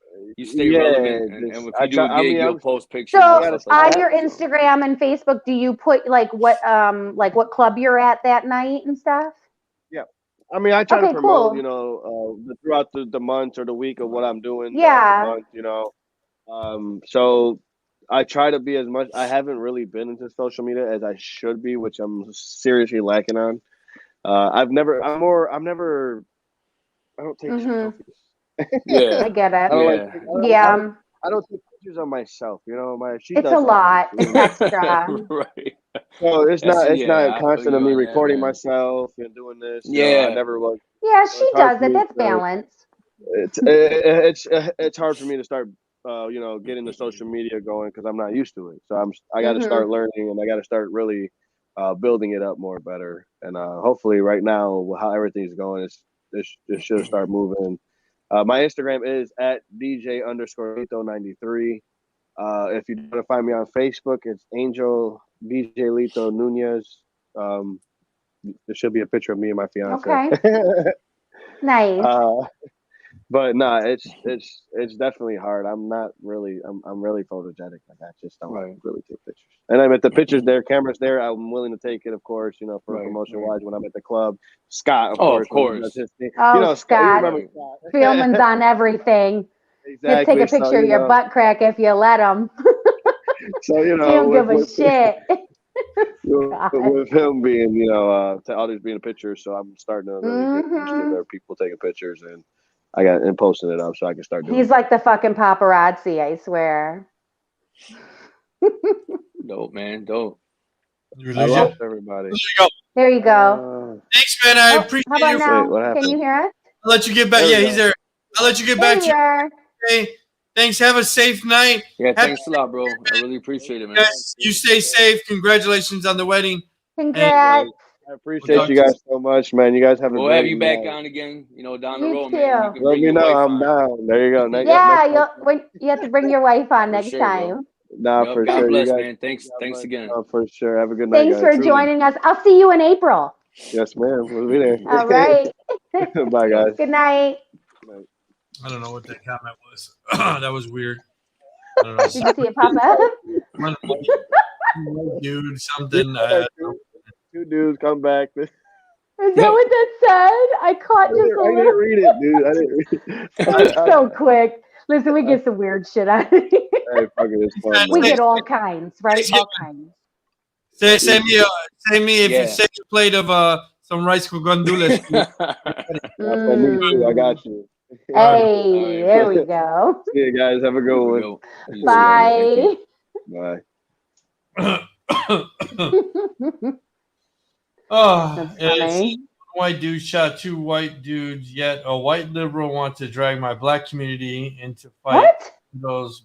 stay relevant, and if you do a gig, you'll post pictures. So on your Instagram and Facebook, do you put like what club you're at that night and stuff? Yeah, I mean, I try to promote, you know, throughout the month or the week of what I'm doing. Yeah. The month, you know, so I try to be as much. I haven't really been into social media as I should be, which I'm seriously lacking on. I don't take selfies. Yeah, I get it. I don't take pictures of myself. You know, it's a lot. It's extra. Right. So it's not constant of me recording myself and doing this. Yeah, you know, I never look. Yeah, she does it. That's balance. It's hard for me to start. You know, getting the social media going because I'm not used to it. So I got to start learning, and I got to start really building it up more better. And hopefully, right now, how everything's going, it should start moving. My Instagram is at DJ_Lito93. If you want to find me on Facebook, it's Angel DJ Lito Nunez. There should be a picture of me and my fiance. Okay. Nice. But no, it's definitely hard. I'm really photogenic. Like I just don't really take pictures. And I'm at the pictures there, cameras there. I'm willing to take it, of course. You know, for promotion wise, when I'm at the club. Scott, of course. You know, Scott. Filming's on everything. Exactly. He'll take a picture of your butt crack if you let him. So you know, he don't give a shit. With him being, you know, others being a picture, so I'm starting to really get used to there people taking pictures and posting it up so I can start doing He's like the fucking paparazzi, I swear. Dope, man. Dope. I love everybody. There you go. Thanks, man. I appreciate how about you. Now? Wait, what happened? Can you hear us? I'll let you get back. He's there. I'll let you get back to your day. Thanks. Have a safe night. Yeah, thanks a lot, bro. I really appreciate it, man. You stay safe. Congratulations on the wedding. Congrats. I appreciate you guys so much, man. You guys have We'll have you back on again, you know, down the road, man. Let me know. I'm down. There you go. You have to bring your wife on next time. Nah, for God sure. bless, you guys, man. Thanks again. For sure. Have a good night, Thanks for joining us. I'll see you in April. Yes, ma'am. We'll be there. All right. Bye, guys. Good night. I don't know what that comment was. That was weird. I don't know. Did you see it pop up? Dude, something. Two dudes come back. Is that what that said? I caught just a little. I didn't read it, dude. I didn't read it. So quick. Listen, we get some weird shit out of here. Hey, fuck it, it's fun, we get all kinds, right? All kinds. Send me if you send a plate of some rice with gandules. I got you. Hey, there we go. See you guys. Have a good one. Bye. Bye. White dude shot two white dudes, yet a white liberal wants to drag my black community into fight. What? Those,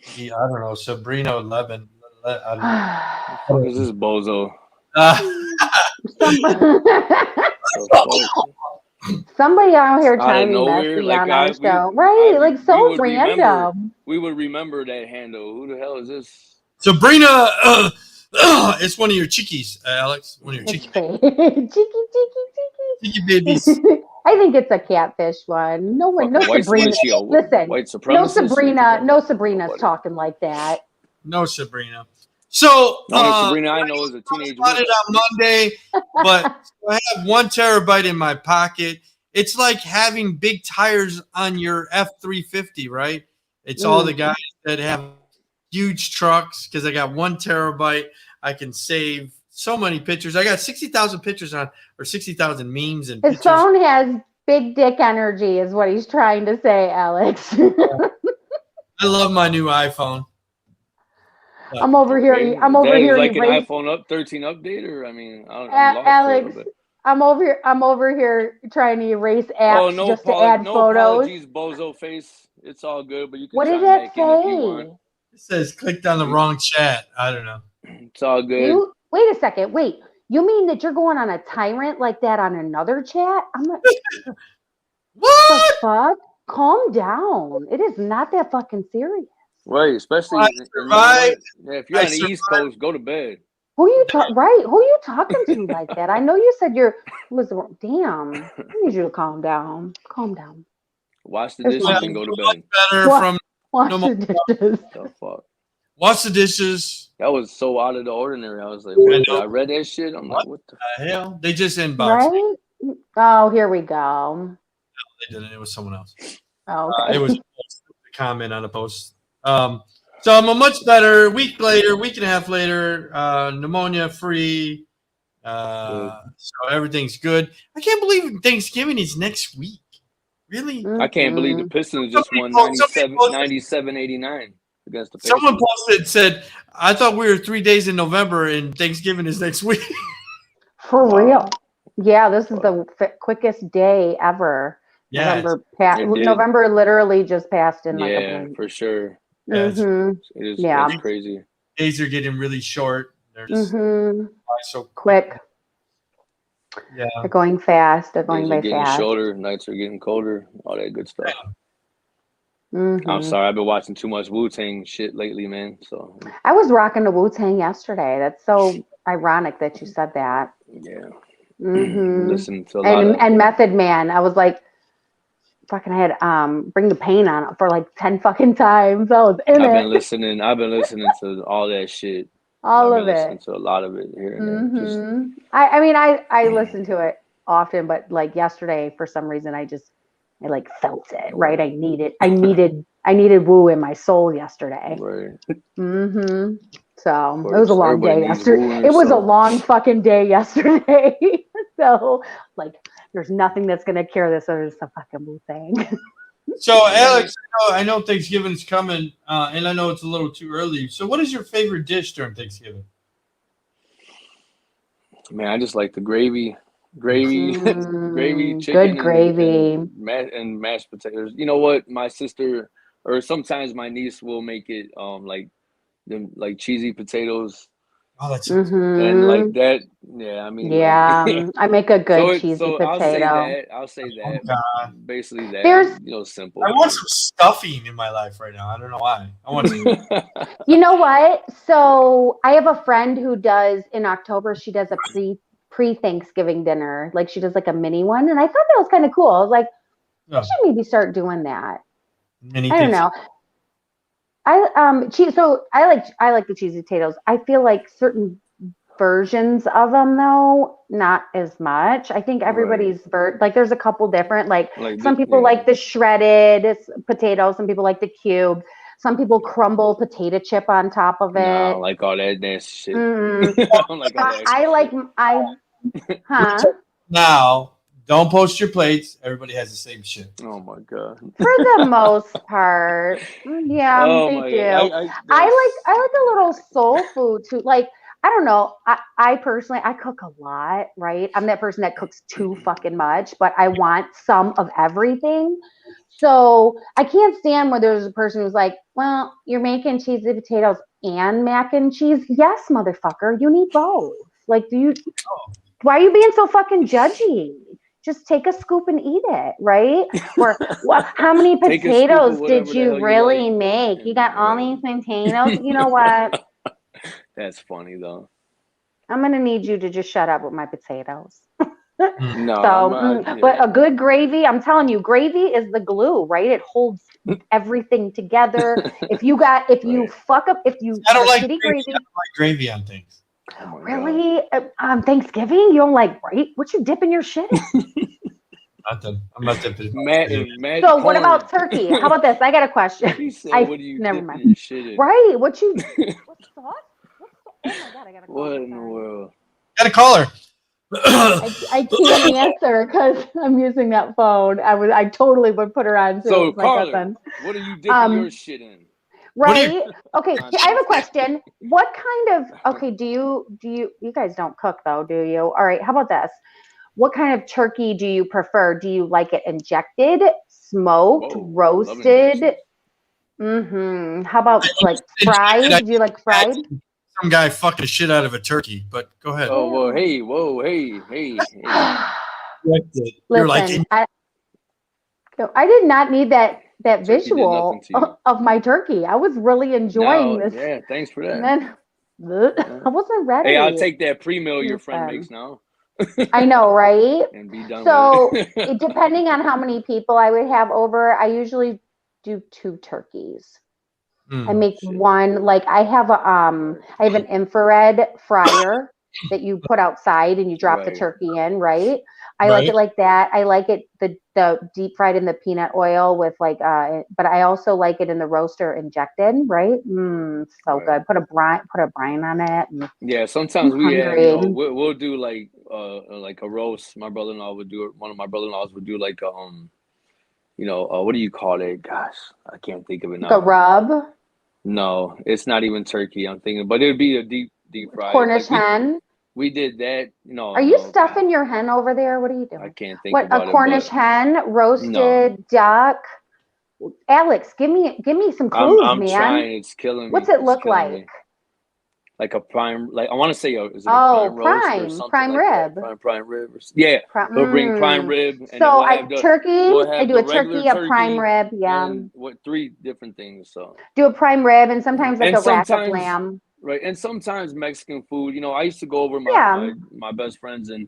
I don't know, Sabrina 11. I don't know. This is bozo. Somebody out here trying to be messy on our show. Right, like so random. We would remember that handle. Who the hell is this? Sabrina, it's one of your chickies, Alex. One of your chickies. Cheeky babies. I think it's a catfish one. No Sabrina. Listen, white supremacist? no Sabrina's talking like that. No Sabrina. So Sabrina I know is a teenage I bought it on Monday, but I have 1 terabyte in my pocket. It's like having big tires on your F-350, right? It's all the guys that have huge trucks because I got 1 terabyte. I can save so many pictures. I got 60,000 pictures on, or 60,000 memes and his pictures. phone has big dick energy, is what he's trying to say, Alex. I love my new iPhone. I'm over here. I'm over here. Like an iPhone 13 update, or I mean, Alex. I'm over here trying to erase apps just to add photos. Apologies, bozo face. It's all good, but you can. What did it say? It says clicked on the wrong chat. I don't know. It's all good. Wait a second. Wait. You mean that you're going on a tyrant like that on another chat? I'm not. What the fuck? calm down. It is not that fucking serious. Right, especially if you're on the East Coast, go to bed. Who you Who you talking to like that? I know you said damn. I need you to calm down. Calm down. Wash the dishes and go to bed. Wash the dishes. The fuck. Wash the dishes. That was so out of the ordinary. I was like, what? I read that shit. I'm like, what the hell? They just inboxed. Right? Oh, here we go. No, they didn't. It was someone else. Oh, okay. It was a comment on a post. So I'm a much better. Week and a half later, pneumonia free. So everything's good. I can't believe Thanksgiving is next week. Really? I can't believe the Pistons just won 97-89 against the Pacers. Someone said, I thought we were 3 days in November and Thanksgiving is next week. For real. Yeah, this is the quickest day ever. Yeah, November literally just passed in like a blink. For sure. Yeah, it's crazy. Days are getting really short. They're just so quick. Yeah, they're going fast. They're going by fast. Shorter. Nights are getting colder. All that good stuff. I'm sorry, I've been watching too much Wu-Tang shit lately, man. So I was rocking the Wu-Tang yesterday. That's so ironic that you said that. Yeah. Listen to a lot and Method Man. I was like, fucking, I had Bring the Pain on for like 10 fucking times. I was in it. I've been listening to all that shit. All of it. To a lot of it here and there. I mean, I listen to it often, but like yesterday, for some reason, I like felt it. Right? I needed Wu in my soul yesterday. Right. So it was a long day yesterday. It was a long fucking day yesterday. So like, there's nothing that's gonna cure this other than some fucking Wu thing. So Alex, I know Thanksgiving's coming, and I know it's a little too early. So what is your favorite dish during Thanksgiving? Man, I just like the gravy, chicken, good gravy, and mashed potatoes. You know what? My sister, or sometimes my niece, will make it like cheesy potatoes. Oh, that's and like that. Yeah, I mean, I make a good cheesy potato. I'll say that. Basically, that. Simple. I want some stuffing in my life right now. I don't know why. I want some. You know what? So I have a friend who does in October. She does a pre-Thanksgiving dinner. Like she does like a mini one, and I thought that was kind of cool. I was like, I should maybe start doing that. I don't know. I like the cheesy potatoes. I feel like certain versions of them though, not as much. I think everybody's like there's a couple different like some people like the shredded potato, some people like the cube, some people crumble potato chip on top of it. I don't like all that nasty shit. Now, don't post your plates. Everybody has the same shit. Oh my god. For the most part, yeah, they do. I like a little soul food too. Like I don't know. I personally cook a lot, right? I'm that person that cooks too fucking much, but I want some of everything. So I can't stand where there's a person who's like, well, you're making cheesy potatoes and mac and cheese. Yes, motherfucker, you need both. Like, why are you being so fucking judgy? Just take a scoop and eat it, right? Or how many potatoes did you really make? You got all these potatoes? You know what? That's funny, though. I'm going to need you to just shut up with my potatoes. No. But a good gravy, I'm telling you, gravy is the glue, right? It holds everything together. If you fuck up, if you I don't like gravy on things. Oh really? Thanksgiving? You don't like, right? What you dipping your shit in? Nothing. I'm not dipping. So what about turkey? How about this? I got a question. What do you never mind. Your shit in? Right? What sauce? Oh my god! I gotta call What in the world? Gotta call her. I can't answer because I'm using that phone. I totally would put her on. So, caller, what are you dipping your shit in? Right? Okay, I have a question. What kind of do you guys don't cook though, do you? All right, how about this? What kind of turkey do you prefer? Do you like it injected, smoked, roasted? How about like fried? Do you like fried? Some guy fucking shit out of a turkey, but go ahead. Oh, well, hey. Listen, I did not need that Turkey visual of my turkey. I was really enjoying this. Yeah, thanks for that. And then I wasn't ready. Hey, I'll take that pre-meal your friend makes now. I know, right? And be done with it. So depending on how many people I would have over, I usually do 2 turkeys. I make one, like I have an infrared fryer that you put outside and you drop the turkey in, right? I like it like that. I like it the deep fried in the peanut oil with but I also like it in the roaster injected, right? So good. Put a brine on it. Yeah, sometimes we'll do like a roast. My brother-in-law would do it. One of my brother-in-laws would do like what do you call it? Gosh, I can't think of it now. Like a rub? No, it's not even turkey. I'm thinking, but it'd be a deep fried Cornish hen. We did that. No. Are you stuffing your hen over there? What are you doing? I can't think about it. A Cornish hen, roasted duck. Alex, give me some clues, I'm man. trying. It's killing me. What's it look like? Like a prime, like I want to say, is it a prime roast or something prime like rib. Prime rib. Yeah, we'll bring prime rib. And so I do a turkey, a prime rib, and 3 different things. So do a prime rib and sometimes a rack of lamb. Right, and sometimes Mexican food. I used to go over my best friends and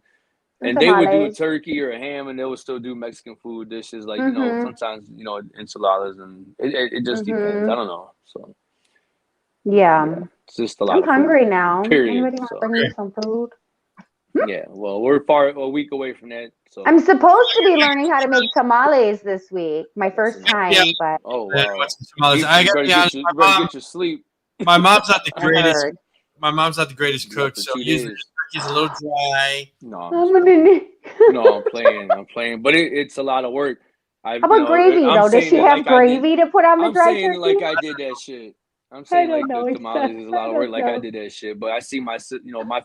they would do a turkey or a ham, and they would still do Mexican food dishes like sometimes enchiladas, and it just depends. I don't know. So yeah, it's just a lot. I'm hungry now. Period. Anybody want to bring me some food? Yeah, well, we're a week away from that. So I'm supposed to be learning how to make tamales this week. My first time, but oh wow, I gotta be honest. Get your sleep. My mom's not the greatest. My mom's not the greatest cook, so usually the turkey's a little dry. No, I'm playing, but it's a lot of work. How about gravy though? Does she have gravy to put on the dry turkey? I'm saying like I did that shit. I'm saying like the tamales is a lot of work. Like I did that shit, but I see my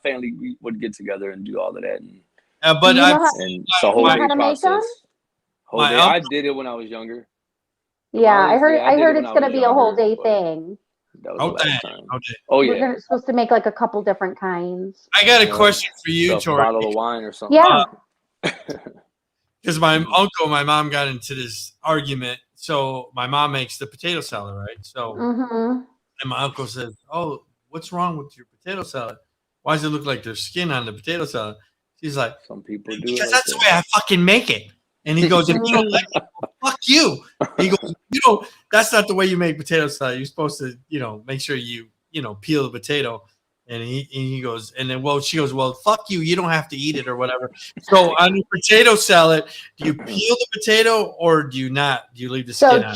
family, we would get together and do all of that. And it's a whole day process. Whole day. I did it when I was younger. Yeah, I heard it's gonna be a whole day thing. That was the last time. Oh yeah. We're supposed to make like a couple different kinds. I got a question for you, Tori. A bottle of wine or something. Yeah. Because my uncle and my mom got into this argument. So my mom makes the potato salad, right? So and my uncle says, "Oh, what's wrong with your potato salad? Why does it look like there's skin on the potato salad?" She's like, "Some people do." Because that's the way I fucking make it. And he goes, "If you don't like it, fuck you." He goes, that's not the way you make potato salad. You're supposed to, make sure you, peel the potato. And he goes, and then, she goes, "Well, fuck you. You don't have to eat it or whatever." So on your potato salad, do you peel the potato or do you not? Do you leave the skin on?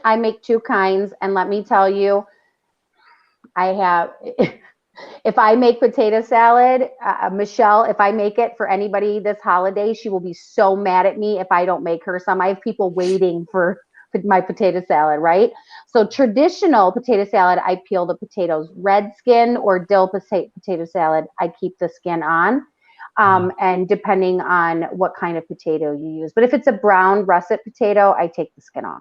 I make 2 kinds. And let me tell you, if I make potato salad, Michelle, if I make it for anybody this holiday, she will be so mad at me if I don't make her some. I have people waiting for my potato salad, right? So traditional potato salad, I peel the potatoes. Red skin or dill potato salad, I keep the skin on. And depending on what kind of potato you use. But if it's a brown russet potato, I take the skin off.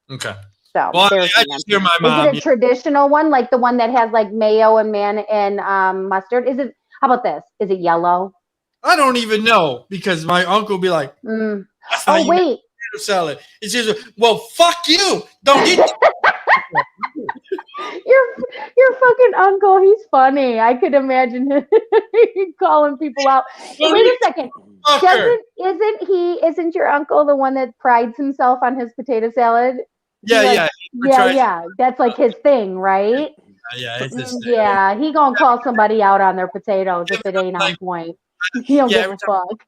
Okay. So I just hear my mom. Is it a traditional one, like the one that has like mayo and mustard? Is it? How about this? Is it yellow? I don't even know because my uncle will be like, "Oh wait, potato salad." It's just, well, fuck you. Don't get your fucking uncle. He's funny. I could imagine him calling people out. Wait a second. Isn't your uncle the one that prides himself on his potato salad? Yeah. That's like his thing, right? Yeah, it's his thing. Yeah, he gonna call somebody out on their potatoes if it ain't on point. He don't give a fuck.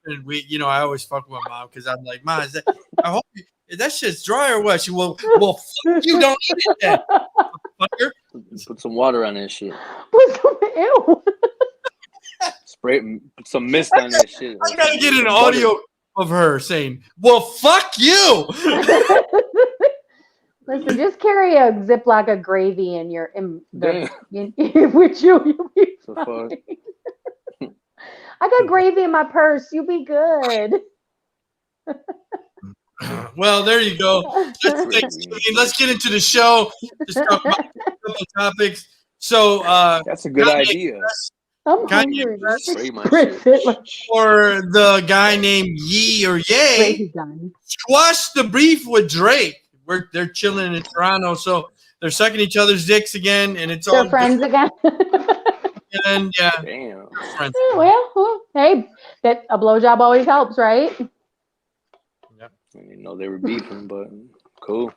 I always fuck with my mom because I'm like, "Mom, I hope that shit's dry or what?" She well, fuck you, don't eat it then. Fucker. Put some water on that shit. Ew. Put some mist on that shit. I gotta get an audio of her saying, "Well, fuck you." Listen, just carry a Ziploc of gravy with you. You'll be fine. I got gravy in my purse. You'll be good. Well, there you go. Let's get into the show. Just talk about a couple topics. So that's a good idea. I'm hungry. Or the guy named Yee or Ye squashed the beef with Drake. They're chilling in Toronto, so they're sucking each other's dicks again, and it's all friends again. And yeah, damn. Friends. Well, hey, that a blowjob always helps, right? Yeah, I didn't know they were beefing, but cool.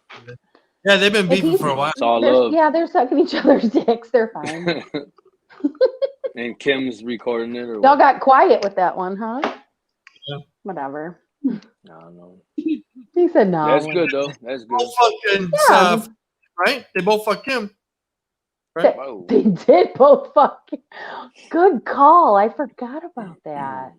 Yeah, they've been beefing for a while. It's all love. Yeah, they're sucking each other's dicks. They're fine. And Kim's recording it, or y'all got quiet with that one, huh? Yeah. Whatever. I don't know. He said no. That's good though. That's good. Right? They both fucked him. Right? They did both fuck. Good call. I forgot about that.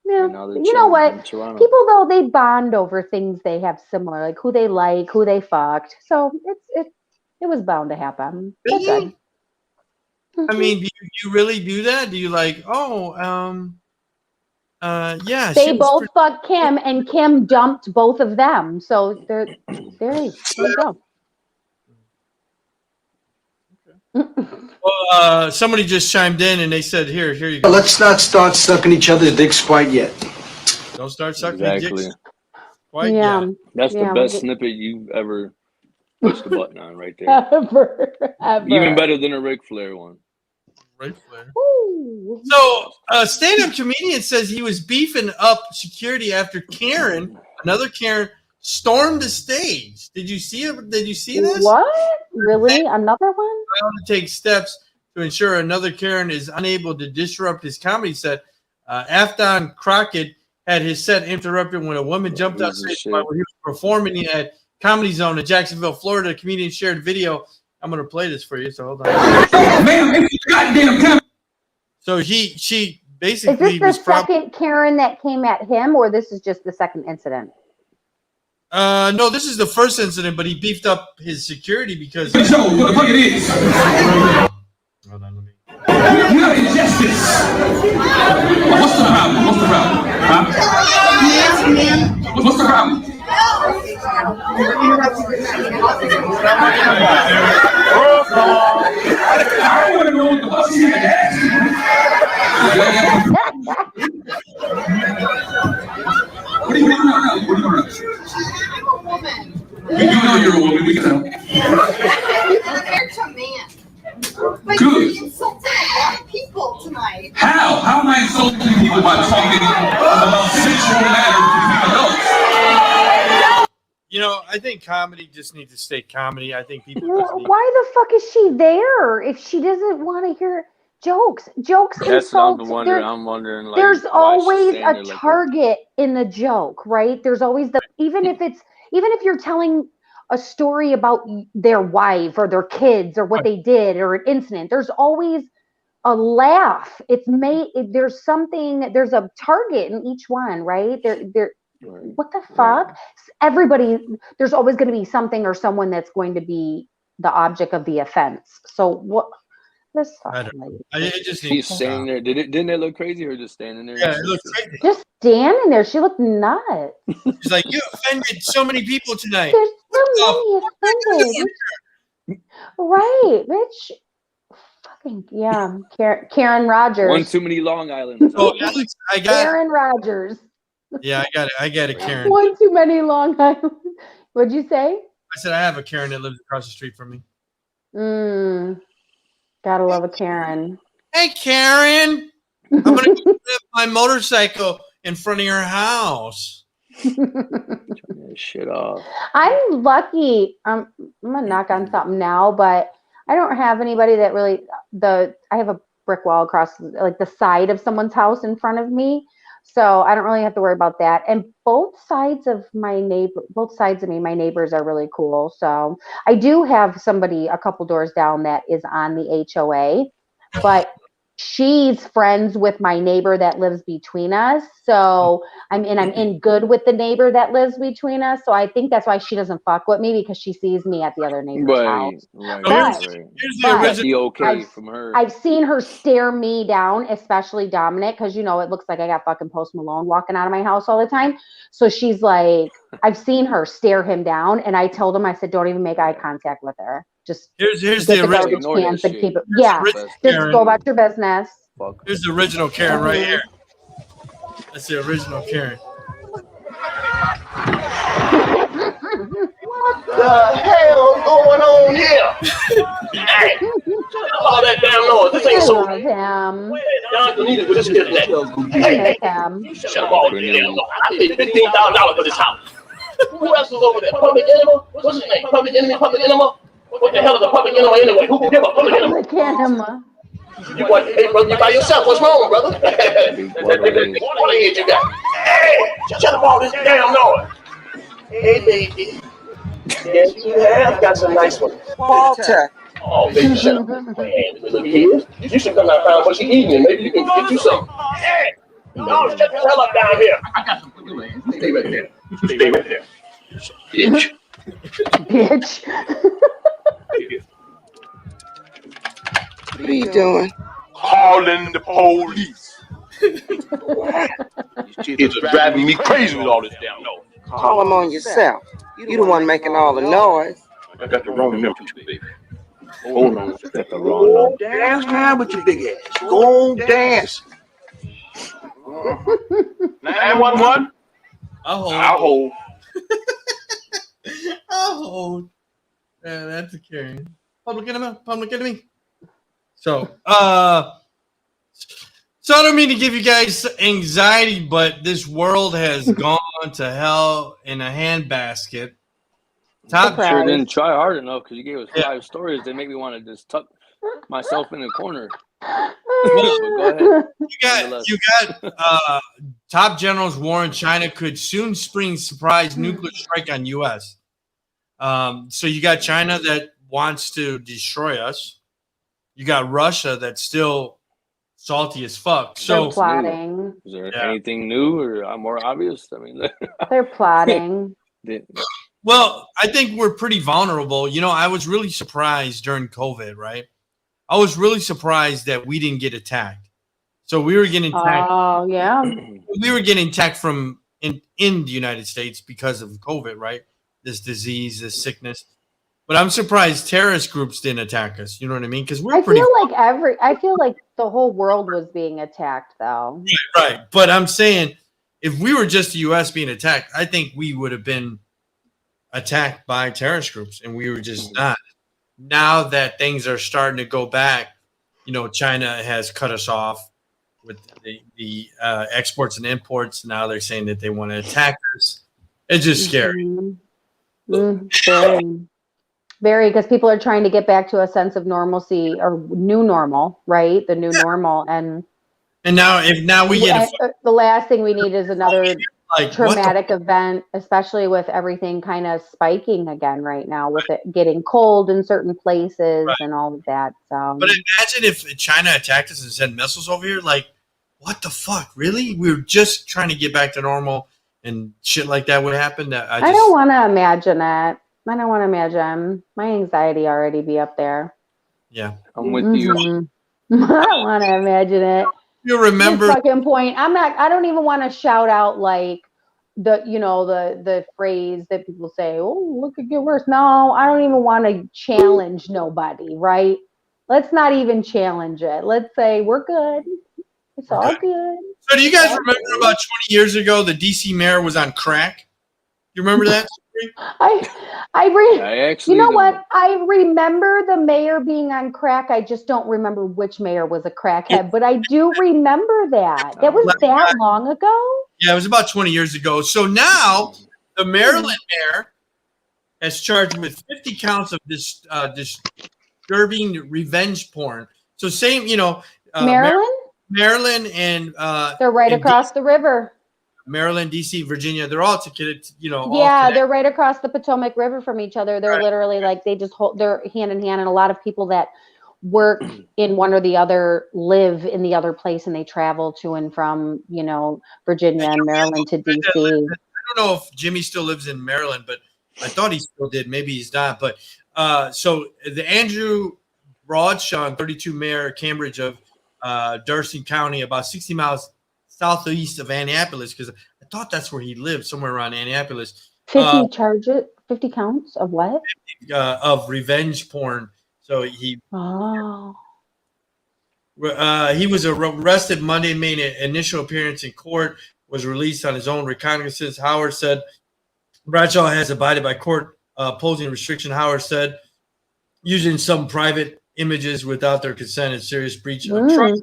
Yeah. You know what? People though, they bond over things they have similar, like who they like, who they fucked. So it was bound to happen. That's good. I mean, do you really do that? Do you like, yeah. They both fucked Kim, and Kim dumped both of them. So there you go. Well, somebody just chimed in and they said, "Here you go." Let's not start sucking each other's dicks quite yet. Don't start sucking dicks quite yet. That's the best snippet you've ever pushed the button on, right there. Ever. Even better than a Ric Flair one. Ric Flair. So, a stand-up comedian says he was beefing up security after another Karen, stormed the stage. Did you see it? Did you see this? What? Really? Another one? To take steps to ensure another Karen is unable to disrupt his comedy set. Afton Crockett had his set interrupted when a woman jumped on stage while he was performing at Comedy Zone in Jacksonville, Florida. The comedian shared video. I'm going to play this for you, so hold on. So she basically is this the second Karen that came at him, or this is just the second incident? No, this is the first incident, but he beefed up his security because. What the fuck it is? Hold on, let me. You have injustice. What's the problem? What's the problem? Huh? What's the problem? I don't want to know what the fuck you had to ask. What are you doing now? What are you doing now? I'm a woman. We do know you're a woman. We can tell. Compared to a man. But good. You insulted a lot of people tonight. How? How am I insulting people by talking about sexual matters between adults? You know, I think comedy just needs to stay comedy. I think people. Why the fuck is she there if she doesn't want to hear jokes? That's what I'm wondering. Like, there's always a target in the joke, right? There's always even if you're telling a story about their wife or their kids or what they did or an incident, there's always a laugh. There's a target in each one, right? What the fuck? Everybody, there's always going to be something or someone that's going to be the object of the offense. So what? This she's standing there. Didn't it look crazy? Or just standing there? Yeah, it looked crazy. Just standing there. She looked nuts. She's like, you offended so many people tonight. There's so many offended. Right, bitch. Fucking yeah, Karen Rogers. One too many Long Island. Oh, Alex, I got Karen Rogers. Yeah, I got it, Karen. One too many Long Island. What'd you say? I said I have a Karen that lives across the street from me. Gotta love a Karen. Hey, Karen. I'm gonna lift my motorcycle in front of your house. Shit off. I'm lucky. I'm gonna knock on something now, but I don't have anybody that really. I have a brick wall across like the side of someone's house in front of me, so I don't really have to worry about that. And both sides of me, my neighbors are really cool. So I do have somebody a couple doors down that is on the HOA, but she's friends with my neighbor that lives between us. So I'm in good with the neighbor that lives between us. So I think that's why she doesn't fuck with me, because she sees me at the other neighbor's house. I've seen her stare me down, especially Dominic, because it looks like I got fucking Post Malone walking out of my house all the time. So she's like, I've seen her stare him down, and I told him, I said, don't even make eye contact with her. Just here's the original. Just go about your business. fuck. Here's the original Karen right here. That's the original Karen. What the hell going on here? Hey, all that damn noise. This ain't so. I love him. Y'all need to just get that. Hey, shut up all this damn noise. I paid $15,000 for this house. Who else was over there? Public Enema? What's his name? Public Enemy? Public Enema? What the hell is a public enema anyway? Who can give a public enema? Public Enema. You what? Hey, brother, you by yourself. What's wrong, brother? That waterhead you got. Hey, shut up all this damn noise. Hey, baby. Yes, you have got some nice ones. Walter. Oh, baby, shut up. Hey, look here. You should come out and find what she's eating, and maybe you can get you some. Hey, no, shut the hell up down here. I got some for you, man. Stay right there. Stay right there. Bitch. Bitch. What are you doing? Calling the police. It's driving me crazy with all this damn noise. Call them on yourself. You the one making all the noise. I got the wrong number too, baby. Hold on. I got the wrong number. Dance now with your big ass. Go on, dance. 911. I'll hold. I'll hold. Yeah, that's a Karen. Public enemy. So I don't mean to give you guys anxiety, but this world has gone to hell in a handbasket. Sure didn't try hard enough because you gave us 5 stories that make me want to just tuck myself in the corner. Go ahead. You got top generals warn China could soon spring surprise nuclear strike on U.S. So you got China that wants to destroy us. You got Russia that's still salty as fuck. So they're plotting. Is there anything new or more obvious? I mean, they're plotting. Well, I think we're pretty vulnerable. You know, I was really surprised during COVID, right? I was really surprised that we didn't get attacked. So we were getting attacked. Oh, yeah. We were getting attacked from in the United States because of COVID, right? This disease, this sickness. But I'm surprised terrorist groups didn't attack us. You know what I mean? Because we're pretty. I feel like the whole world was being attacked, though. Right. But I'm saying, if we were just the U.S. being attacked, I think we would have been attacked by terrorist groups, and we were just not. Now that things are starting to go back, you know, China has cut us off with the exports and imports. Now they're saying that they want to attack us. It's just scary. Very, because people are trying to get back to a sense of normalcy or new normal, right? The new normal, and now we get the last thing we need is another traumatic event, especially with everything kind of spiking again right now, with it getting cold in certain places and all of that. So, but imagine if China attacked us and sent missiles over here. Like, what the fuck? Really? We were just trying to get back to normal, and shit like that would happen. I don't want to imagine it. I don't want to imagine. My anxiety already be up there. Yeah, I'm with you. I don't want to imagine it. You remember this fucking point. I don't even want to shout out like the phrase that people say, oh, it could get worse. No, I don't even want to challenge nobody, right? Let's not even challenge it. Let's say we're good. It's all good. So do you guys remember about 20 years ago the DC mayor was on crack? You remember that? You know what? I remember the mayor being on crack. I just don't remember which mayor was a crackhead, but I do remember that. That was that long ago? Yeah, it was about 20 years ago. So now the Maryland mayor has charged with 50 counts of this disturbing revenge porn. So same, Maryland and they're right across the river. Maryland, DC, Virginia, they're all together, Yeah, they're right across the Potomac River from each other. They're literally like, they just hold, they're hand in hand. And a lot of people that work in one or the other live in the other place, and they travel to and from, Virginia and Maryland to DC. I don't know if Jimmy still lives in Maryland, but I thought he still did. Maybe he's not. But so the Andrew Broadshaw, 32 mayor, Cambridge of Darcy County, about 60 miles southeast of Annapolis, because I thought that's where he lived, somewhere around Annapolis. 50 counts of what? Of revenge porn. So he. Oh. He was arrested Monday, made an initial appearance in court, was released on his own recognizance. Howard said Bradshaw has abided by court posing restriction. Howard said using some private images without their consent is serious breach of trust,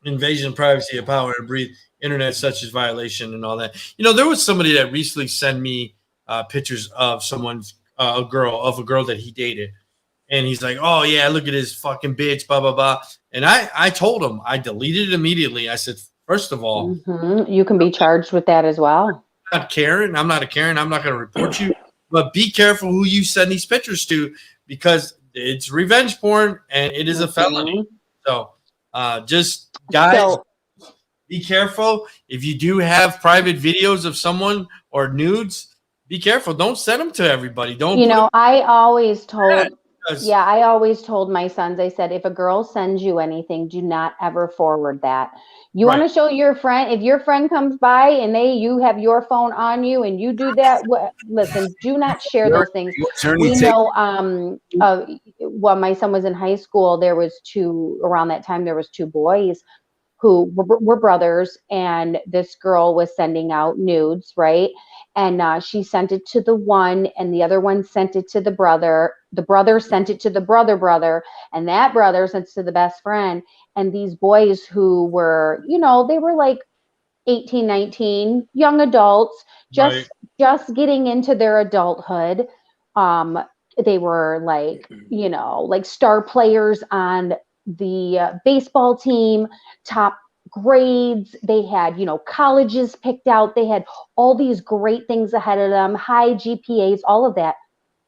invasion of privacy, of power to breathe, internet such as violation and all that. You know, there was somebody that recently sent me pictures of someone's a girl that he dated. And he's like, oh, yeah, look at this fucking bitch, blah, blah, blah. And I told him, I deleted it immediately. I said, first of all, you can be charged with that as well. I'm not Karen. I'm not a Karen. I'm not going to report you. But be careful who you send these pictures to, because it's revenge porn and it is a felony. So just, guys, be careful. If you do have private videos of someone or nudes, be careful. Don't send them to everybody. Don't. I always told. Yeah, I always told my sons, I said, if a girl sends you anything, do not ever forward that. You want to show your friend, if your friend comes by and you have your phone on you and you do that, listen, do not share those things. We know, while my son was in high school, around that time, there was two boys who were brothers, and this girl was sending out nudes, right? And she sent it to the one, and the other one sent it to the brother. The brother sent it to the brother, and that brother sent it to the best friend. And these boys who were, they were like 18, 19, young adults, just getting into their adulthood. They were like, like star players on the baseball team, top grades. They had, colleges picked out. They had all these great things ahead of them, high GPAs, all of that,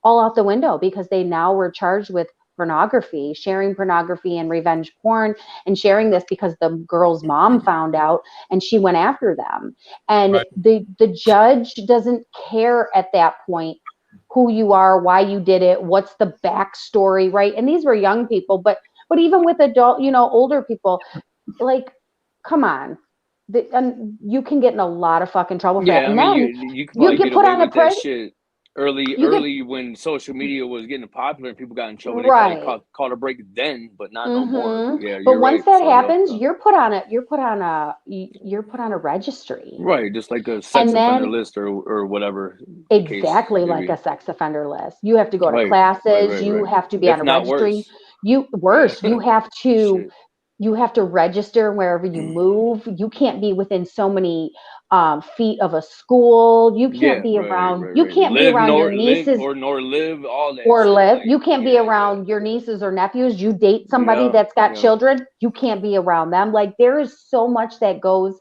all out the window, because they now were charged with pornography, sharing pornography and revenge porn, and sharing this because the girl's mom found out and she went after them. And the judge doesn't care at that point who you are, why you did it, what's the backstory, right? And these were young people, but even with adult, older people, like, come on. You can get in a lot of fucking trouble for that. And then you get put on a that shit early when social media was getting popular and people got in trouble. They called a break then, but not no more. Yeah, but once that happens, you're put on a registry. Right, just like a sex offender list or whatever. Exactly, like a sex offender list. You have to go to classes. You have to be on a registry. You have to register wherever you move. You can't be within so many feet of a school. You can't be around. You can't be around your nieces nor live all that. Or live. You can't be around your nieces or nephews. You date somebody that's got children. You can't be around them. Like, there is so much that goes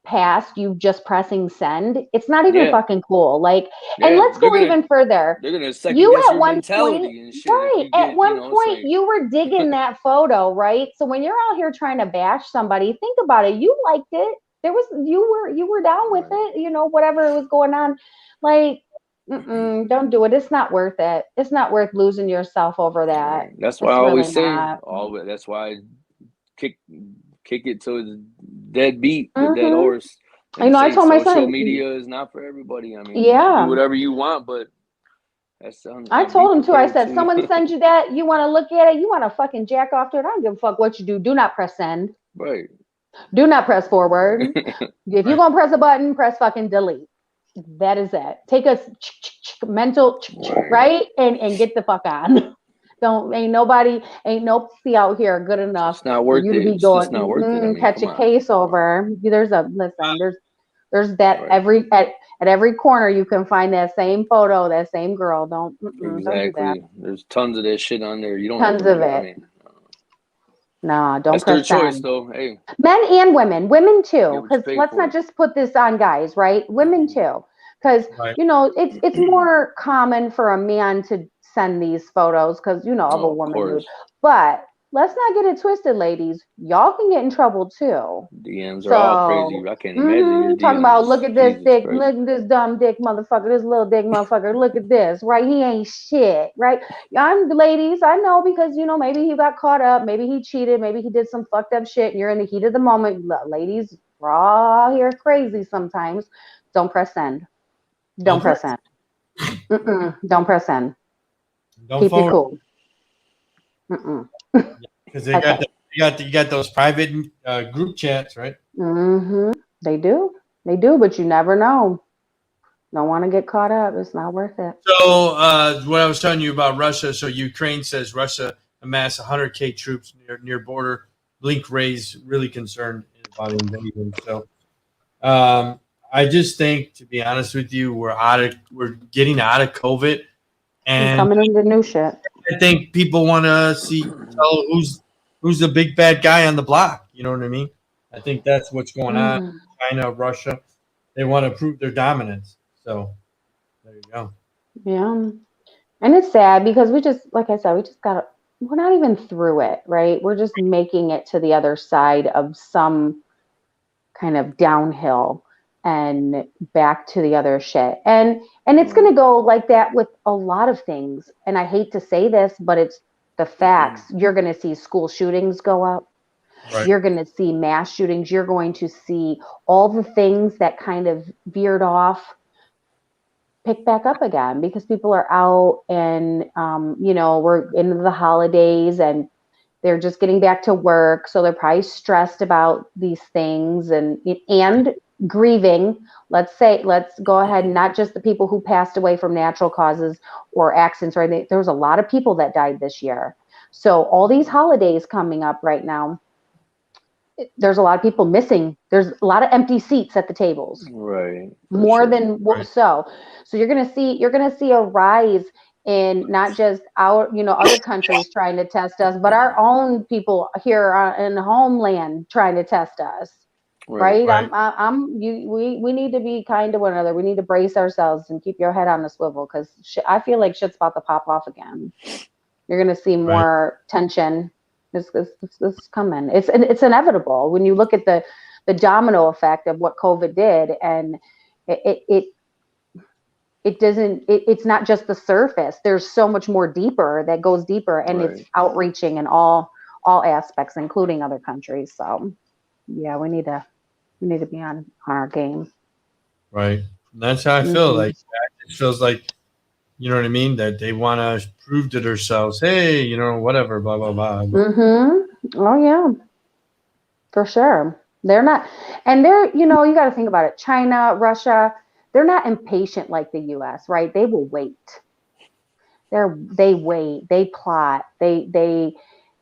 past you just pressing send. It's not even fucking cool. Like, and let's go even further. They're gonna second guess your mentality and shit. Right. At one point, you were digging that photo, right? So when you're out here trying to bash somebody, think about it. You liked it. You were down with it. Whatever was going on. Like, don't do it. It's not worth it. It's not worth losing yourself over that. That's why I always say. That's why I kick it to the dead beat, the dead horse. I told my son, social media is not for everybody. I mean, do whatever you want, but that's. I told him too. I said, someone sends you that, you want to look at it, you want to fucking jack off to it. I don't give a fuck what you do. Do not press send. Right. Do not press forward. If you're gonna press a button, press fucking delete. That is it. Take a mental right and get the fuck on. Ain't no pussy out here good enough. It's not worth you to be going catch a case over. There's that at every corner you can find that same photo, that same girl. Don't do that. There's tons of that shit on there. You don't tons of it. No, don't. That's their choice, though. Hey, men and women too. Because let's not just put this on guys, right? Women too, because it's more common for a man to send these photos because of a woman nude. But let's not get it twisted, ladies. Y'all can get in trouble too. DMs are all crazy. I can't imagine. Talking about, look at this dick, look at this dumb dick motherfucker, this little dick motherfucker. Look at this, right? He ain't shit, right? Ladies, I know, because maybe he got caught up, maybe he cheated, maybe he did some fucked up shit, and you're in the heat of the moment. Ladies, we're all here crazy sometimes. Don't press send. Don't press send. Don't press send. Keep it cool. Because they got you got those private group chats, right? Mm-hmm. They do, but you never know. Don't want to get caught up. It's not worth it. So what I was telling you about Russia. So Ukraine says Russia amassed 100K troops near border. Blink raised really concerned about invasion. So I just think, to be honest with you, we're getting out of COVID, and coming into new shit. I think people want to tell who's the big bad guy on the block. You know what I mean? I think that's what's going on. China, Russia, they want to prove their dominance. So there you go. Yeah, and it's sad because we just, like I said, we're not even through it, right? We're just making it to the other side of some kind of downhill and back to the other shit. And it's going to go like that with a lot of things. And I hate to say this, but it's the facts. You're going to see school shootings go up. Right. You're going to see mass shootings. You're going to see all the things that kind of veered off pick back up again because people are out and, we're into the holidays and they're just getting back to work. So they're probably stressed about these things and grieving. Let's go ahead and not just the people who passed away from natural causes or accidents, right? There was a lot of people that died this year. So all these holidays coming up right now, there's a lot of people missing. There's a lot of empty seats at the tables. Right. More than so you're going to see a rise in not just other countries trying to test us, but our own people here in the homeland trying to test us. Right. We need to be kind to one another. We need to brace ourselves and keep your head on the swivel because I feel like shit's about to pop off again. You're going to see more tension. This is coming. It's inevitable when you look at the domino effect of what COVID did, and it's not just the surface. There's so much more deeper that goes deeper, and it's outreaching in all aspects, including other countries. So yeah, we need to be on our game. Right. And that's how I feel. Like it feels like, you know what I mean, that they want to prove to themselves, hey, whatever, blah blah blah. Oh yeah, for sure. They're not, and you got to think about it. China, Russia, they're not impatient like the U.S., right? They will wait. They wait. They plot. They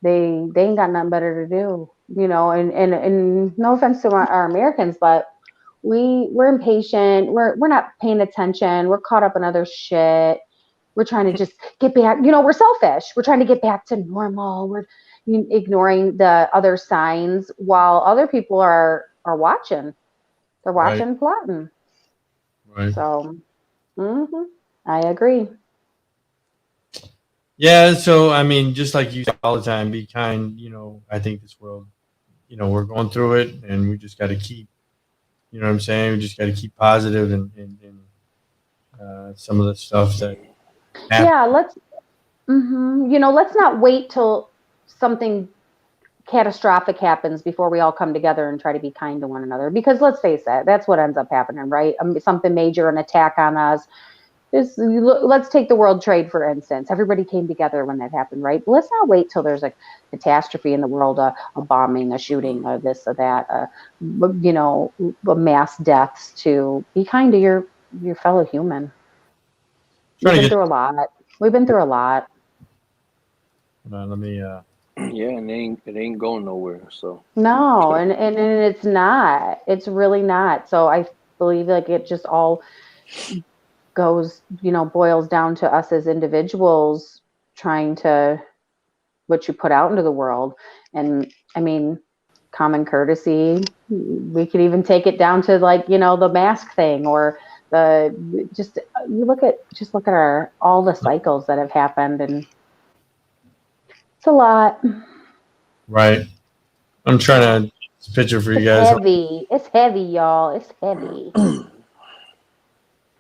ain't got nothing better to do, And no offense to our Americans, but we're impatient. We're not paying attention. We're caught up in other shit. We're trying to just get back. We're selfish. We're trying to get back to normal. We're ignoring the other signs while other people are watching. They're watching, plotting. Right. So, I agree. Yeah. So, I mean, just like you say all the time, be kind. I think this world, we're going through it, and we just got to keep. You know what I'm saying? We just got to keep positive and some of the stuff that. Yeah. Let's not wait till something catastrophic happens before we all come together and try to be kind to one another, because let's face it, that's what ends up happening, right? Something major, an attack on us. Let's take the World Trade, for instance. Everybody came together when that happened, right? But let's not wait till there's a catastrophe in the world, a bombing, a shooting, or this or that, a mass deaths, to be kind to your fellow human. We've been through a lot. Hold on, let me. Yeah, and it ain't going nowhere. So no, and it's not. It's really not. So I believe like it just all goes, boils down to us as individuals trying to what you put out into the world. And I mean, common courtesy. We could even take it down to like the mask thing, or just look at all the cycles that have happened, and it's a lot. Right. I'm trying to picture for you guys. It's heavy, y'all. It's heavy. I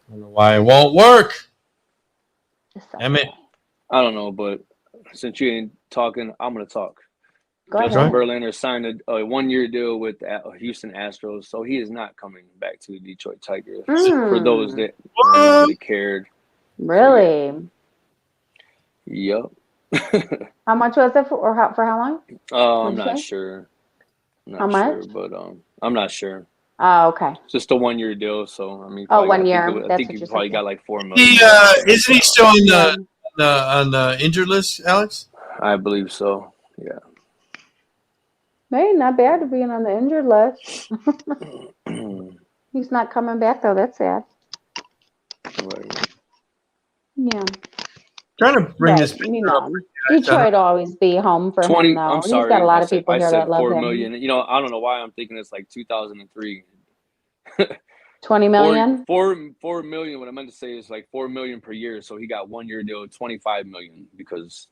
don't know why it won't work. Damn it. I don't know, but since you ain't talking, I'm going to talk. Justin Verlander signed a 1-year deal with Houston Astros, so he is not coming back to the Detroit Tigers. For those that cared. Really? Yep. How much was it for how long? I'm not sure. How much? But I'm not sure. Oh, okay. Just a 1 year deal. So I mean, 1 year. I think he probably got like 4 million. Isn't he still on the injured list, Alex? I believe so. Yeah. Hey, not bad to being on the injured list. He's not coming back though. That's sad. Right. Yeah. Trying to bring this picture up. Detroit will always be home for him though. I'm sorry. He's got a lot of people here that love 4 him. million. You know, I don't know why I'm thinking it's like 2003. 20 million? 4 million. What I meant to say is like 4 million per year. So he got 1 year deal, 25 million, because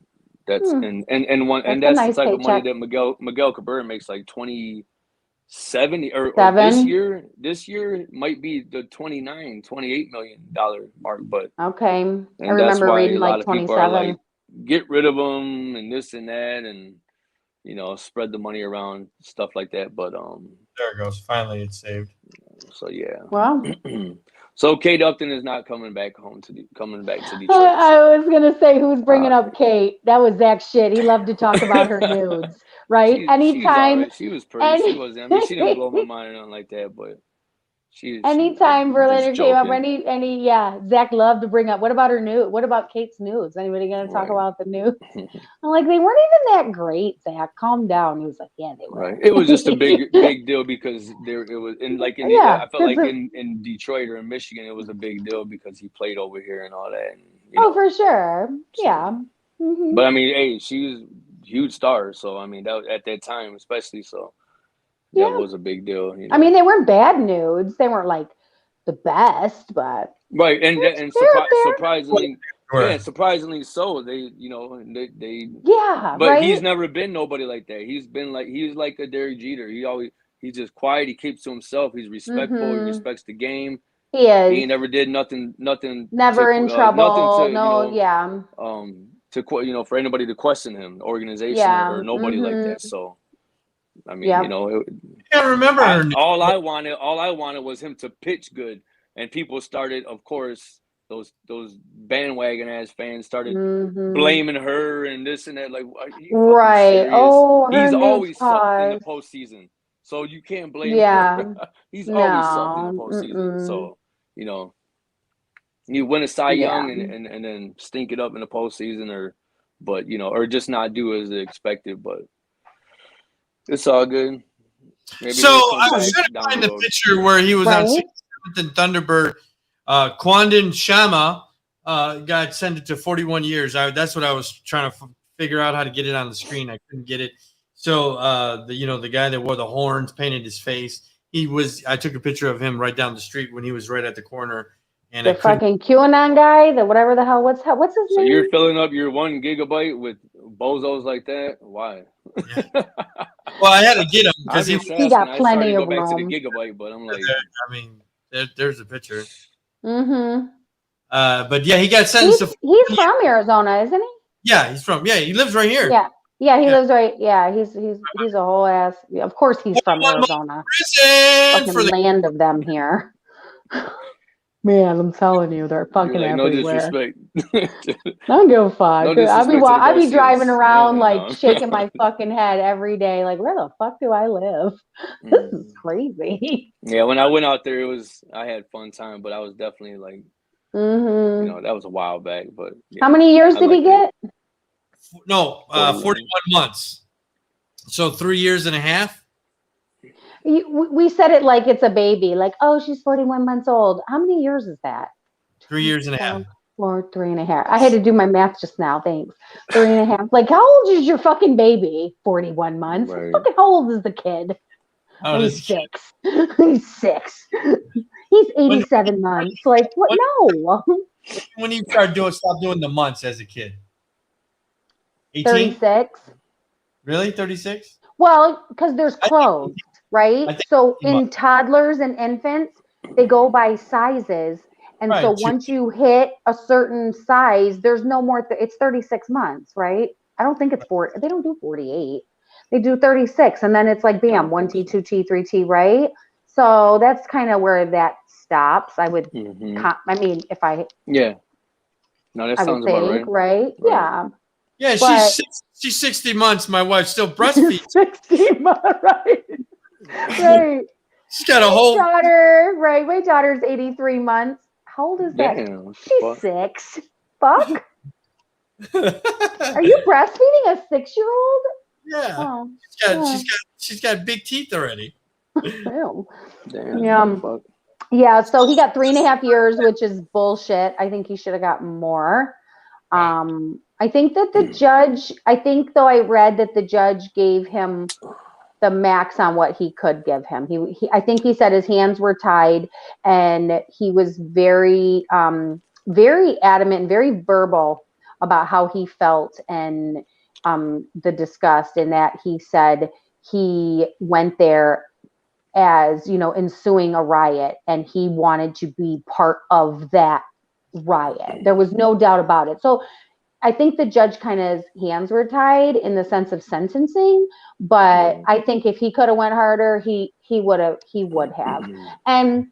that's and that's nice the type of money paycheck. that Miguel Cabrera makes, like 27 or this year might be the 28 million dollar mark. But okay, I and that's remember why reading a lot like of people are 27. like, get rid of them and this and that, and you know, spread the money around, stuff like that. But there it goes. Finally, it's saved. So yeah. Wow. So Kate Upton is not coming back to Detroit. I was gonna say, who's bringing up Kate? That was Zach shit. He loved to talk about her nudes, right? Anytime she was pretty. She wasn't. I mean, she didn't blow my mind or nothing like that, but anytime Verlander came up, joking. Zach loved to bring up. What about her nude? What about Kate's nudes? Anybody gonna talk about the nudes? I'm like, they weren't even that great, Zach. Calm down. He was like, yeah, they were. Right. It was just a big deal because it was in I felt like in Detroit or in Michigan, it was a big deal because he played over here and all that. And, you know, for sure. Yeah. Mm-hmm. But I mean, hey, she was a huge star, so I mean, that at that time, especially, so that was a big deal. You know? I mean, they weren't bad nudes. They weren't like the best, but right. And surprisingly. Yeah, surprisingly so. They, you know, they. Yeah, but right? he's never been nobody like that. He's like a Derek Jeter. He's just quiet. He keeps to himself. He's respectful. He respects the game. He is. He never did nothing. Never in trouble. To for anybody to question him, the organization or nobody like that. So, I mean, you know, I can't remember. All I wanted was him to pitch good, and people started, of course. Those bandwagon ass fans started blaming her and this and that. Like, are you right? Oh, he's always sucked in the postseason, so you can't blame her. He's always sucked in the postseason. So you know, you win a Cy Young and then stink it up in the postseason, or just not do as expected. But it's all good. Maybe so I was trying to find the picture where he was on 67th and Thunderbird. Kwandon Shama got sentenced to 41 years. That's what I was trying to figure out how to get it on the screen. I couldn't get it. So the guy that wore the horns, painted his face. I took a picture of him right down the street when he was right at the corner. And the fucking QAnon guy, the whatever the hell. What's his name? So you're filling up your 1 gigabyte with bozos like that? Why? Yeah. Well, I had to get him because he got plenty of room. Back to the gigabyte, but I'm like, I mean, there's a picture. Mm-hmm. But yeah, he got sentenced to. He's from Arizona, isn't he? Yeah, he's from. Yeah, he lives right here. Yeah, he lives right. Yeah, he's a whole ass. Of course, he's from Arizona. Fucking land of them here. Man, I'm telling you, they're fucking everywhere. No disrespect. I don't give a fuck. I be driving around shaking my fucking head every day, like, where the fuck do I live? This is crazy. Yeah, when I went out there, I had fun time, but I was definitely like, that was a while back. But how many years did he get? No, 41 months. So 3 years and a half. We said it like it's a baby, like, oh, she's 41 months old. How many years is that? 3 years and a half. Or 3.5. I had to do my math just now. Thanks. 3.5. Like, how old is your fucking baby? 41 months. Right. Fucking how old is the kid? Oh, he's 6. He's 6. He's 87 months. Like, what? No. When you stop doing the months as a kid? 18? 36. Really? 36? Well, because there's clothes, right? So in toddlers and infants, they go by sizes. And so once you hit a certain size, there's no more. It's 36 months, right? I don't think it's 40. They don't do 48. They do 36. And then it's like, bam, 1T, 2T, 3T, right? So that's kind of where that stops. I would, I mean, if I. Yeah. No, that sounds about right. Right? Yeah. Yeah, but she's 60 months. My wife still breastfeeds. 60 months, right? Right. She's got a whole daughter. Right. My daughter's 83 months. How old is that? Damn, She's 6. Fuck. Are you breastfeeding a 6-year-old? Yeah. Oh, she's got big teeth already. Damn. Yeah. Fuck. Yeah. So he got 3.5 years, which is bullshit. I think he should have got more. I think that the judge. Though I read that the judge gave him the max on what he could give him. I think he said his hands were tied, and he was very, very adamant and very verbal about how he felt and the disgust. And that he said he went there as, ensuing a riot, and he wanted to be part of that riot. There was no doubt about it. So I think the judge kind of hands were tied in the sense of sentencing, but I think if he could have went harder, he would have. And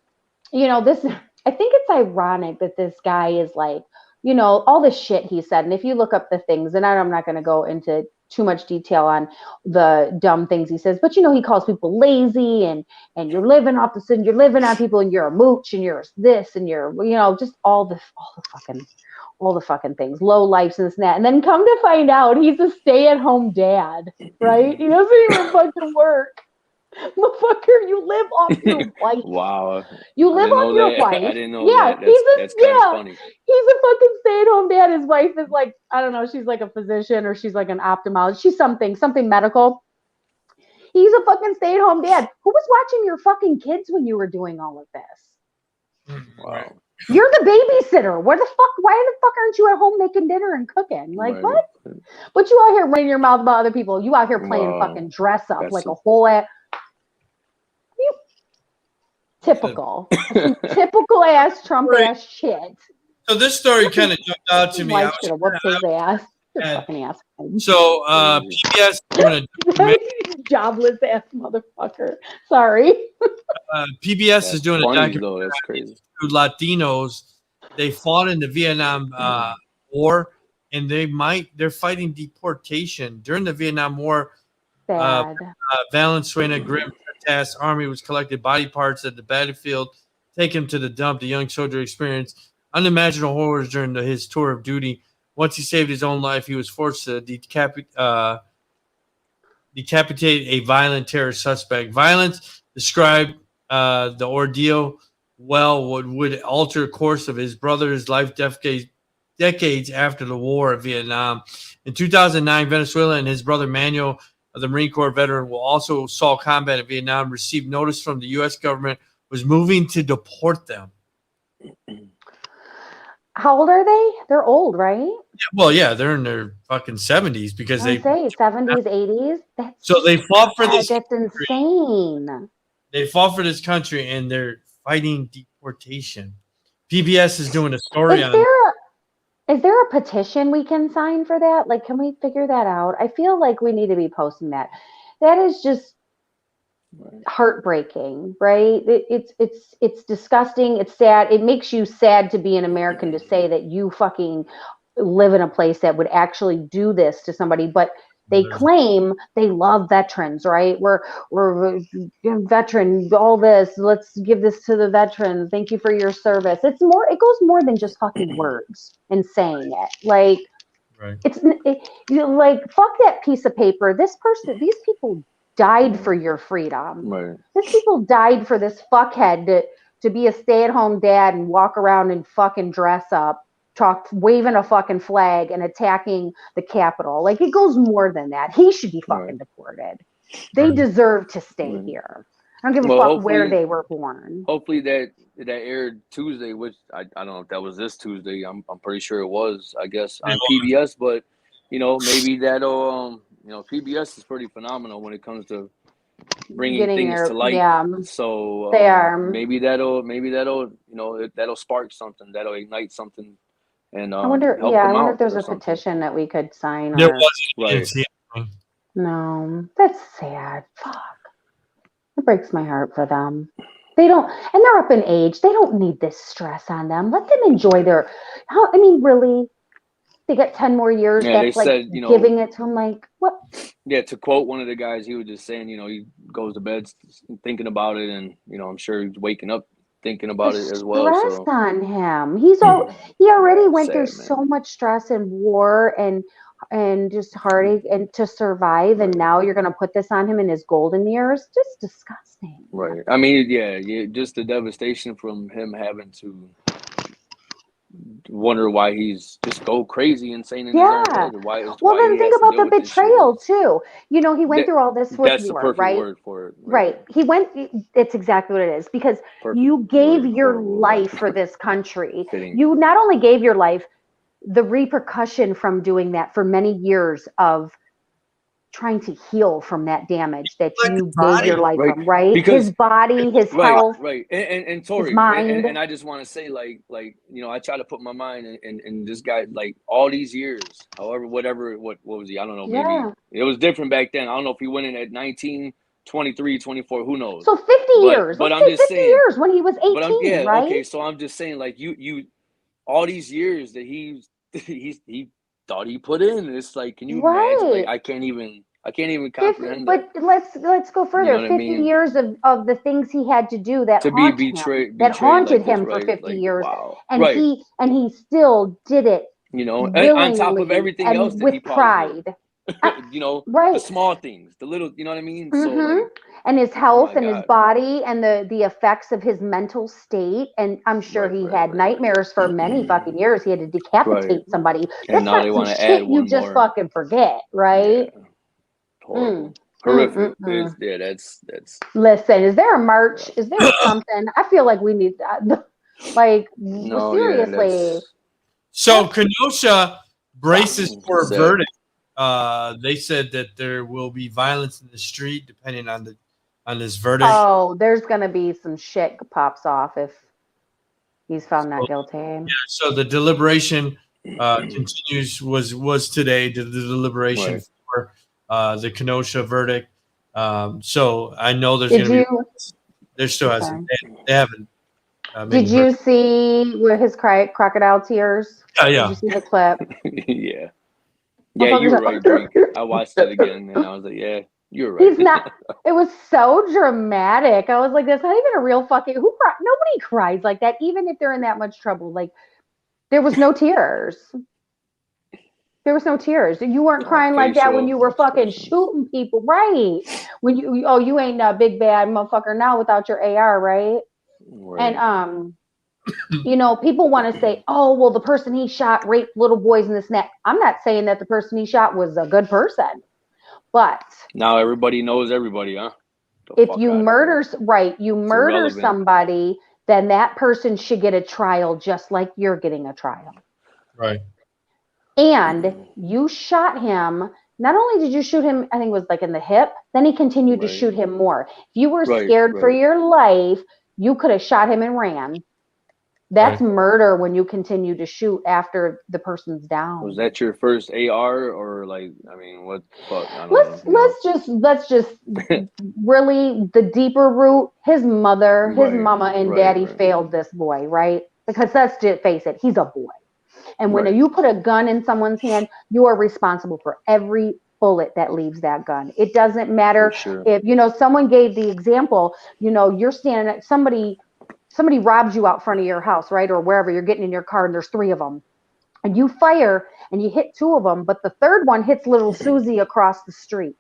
this, I think it's ironic that this guy is like, all the shit he said. And if you look up the things, and I'm not going to go into too much detail on the dumb things he says, but he calls people lazy and you're living off you're living on people, and you're a mooch, and you're this, and you're, just all the fucking things, low lives and this and that. And then come to find out he's a stay-at-home dad, right? He doesn't even fucking work. Motherfucker, you live off your wife. Wow. You live off your wife. I didn't know that. That's kind of funny. He's a fucking stay-at-home dad. His wife is like, I don't know, she's like a physician, or she's like an ophthalmologist. She's something medical. He's a fucking stay-at-home dad. Who was watching your fucking kids when you were doing all of this? Wow. You're the babysitter. Why the fuck aren't you at home making dinner and cooking? Like, what? But you out here running your mouth about other people. You out here playing fucking dress up like a whole ass. Typical. Typical ass Trump ass shit. So this story kind of jumped out to me. I should have whooped his ass. Fucking ass. So PBS doing a jobless ass motherfucker. Sorry. PBS is doing a documentary. That's crazy. Latinos, they fought in the Vietnam War, and they're fighting deportation during the Vietnam War. Valenzuela Grim Task Army was collected body parts at the battlefield, taken to the dump. The young soldier experienced unimaginable horrors during his tour of duty. Once he saved his own life, he was forced to decapitate a violent terrorist suspect. Violence described the ordeal would alter the course of his brother's life decades after the war of Vietnam. In 2009, Venezuela and his brother Manuel, the Marine Corps veteran, who also saw combat in Vietnam, received notice from the U.S. government was moving to deport them. How old are they? They're old, right? Yeah, they're in their fucking 70s because they say 70s, 80s. So they fought for this. That's insane. They fought for this country, and they're fighting deportation. PBS is doing a story on. Is there a petition we can sign for that? Like, can we figure that out? I feel like we need to be posting that. That is just heartbreaking, right? It's disgusting. It's sad. It makes you sad to be an American, to say that you fucking live in a place that would actually do this to somebody. But they claim they love veterans, right? We're veteran, all this. Let's give this to the veterans. Thank you for your service. It goes more than just fucking words and saying it. Like, like, fuck that piece of paper. These people died for your freedom. Right. These people died for this fuckhead to be a stay-at-home dad and walk around and fucking dress up, waving a fucking flag and attacking the Capitol. Like, it goes more than that. He should be fucking deported. They deserve to stay here. I don't give a fuck where they were born. Hopefully that aired Tuesday, which I don't know if that was this Tuesday. I'm pretty sure it was, I guess, on PBS. But maybe that'll PBS is pretty phenomenal when it comes to bringing things to light. Yeah. So they are. Maybe that'll that'll spark something. That'll ignite something. And I wonder if there's a petition that we could sign. There wasn't. No, that's sad. Fuck. It breaks my heart for them. They don't, and they're up in age. They don't need this stress on them. Let them enjoy really? they get 10 more years. Yeah, that's they like said, you know, giving it to him. Like, what? Yeah, to quote one of the guys, he was just saying, you know, he goes to bed thinking about it, and you know, I'm sure he's waking up thinking about it as well. Stress So on him. He already went sad, through man. so much stress and war and just heartache and to survive, and now you're gonna put this on him in his golden years. Just disgusting. Right. I mean, yeah, just the devastation from him having to wonder why he's just go crazy insane in his own head. Well, then think about the betrayal too. You know, he went through all this with that's war, the perfect right? word for it. Right. He went. It's exactly what it is, because you gave your life for this country. You not only gave your life, the repercussion from doing that for many years of trying to heal from that damage that you gave your life from, right? Because his body, his health, right. And Tori, his mind. And I just want to say, like, you know, I try to put my mind in this guy, like, all these years, however, whatever, what was he? I don't know. Maybe it was different back then. I don't know if he went in at 19, 23, 24, who knows? So 50 years. But Let's I'm say just 50 saying, years when he was 18, right? Okay. So I'm just saying, like, you all these years that he thought he put in. It's like, can you imagine? Like, I can't even comprehend that. But let's go further. You know 50 years of the things he had to do that like haunted him this, for right? 50 like, years. Wow. And he still did it. You know, willingly on top of everything else that with he probably pride. You know, right. The small things, the little, you know what I mean? Mm-hmm. So like, and his health and his body and the effects of his mental state. And I'm sure he had nightmares for many fucking years. He had to decapitate somebody. And That's now not they some want to shit add you one just more. fucking forget, right? Yeah. Horrible. Horrific. Yeah, that's Listen, is there a march? Is there something? I feel like we need that. Like, seriously. So Kenosha braces for a verdict. They said that there will be violence in the street depending on this verdict. Oh, there's gonna be some shit pops off if he's found not guilty. Yeah, so the deliberation continues. Was today the deliberation for the Kenosha verdict? So I know there's going to be. There still hasn't. They haven't. Did you see with his crocodile tears? Yeah. Did you see the clip? Yeah. Yeah, you were right, Djing. I watched it again and I was like, yeah, you're right. He's not. It was so dramatic. I was like, that's not even a real fucking. Nobody cries like that, even if they're in that much trouble. Like, there was no tears. There was no tears. You weren't crying like that when you were fucking shooting people, right? When you ain't a big bad motherfucker now without your AR, right? And you know, people want to say, oh, well, the person he shot raped little boys in this net. I'm not saying that the person he shot was a good person, but now everybody knows everybody, huh? If you murder, you murder somebody, then that person should get a trial just like you're getting a trial. Right. And you shot him. Not only did you shoot him, I think it was like in the hip, then he continued to shoot him more. If you were scared for your life, you could have shot him and ran. That's murder when you continue to shoot after the person's down. Was that your first AR or like, I mean, what the fuck? I don't know. Let's just really the deeper root, his mother, his mama and daddy failed this boy, right? Because let's just face it, he's a boy. And when you put a gun in someone's hand, you are responsible for every bullet that leaves that gun. It doesn't matter if, you know, someone gave the example, you know, you're standing at somebody robs you out front of your house, right? Or wherever you're getting in your car and there's 3 of them and you fire and you hit 2 of them, but the third one hits little Susie across the street.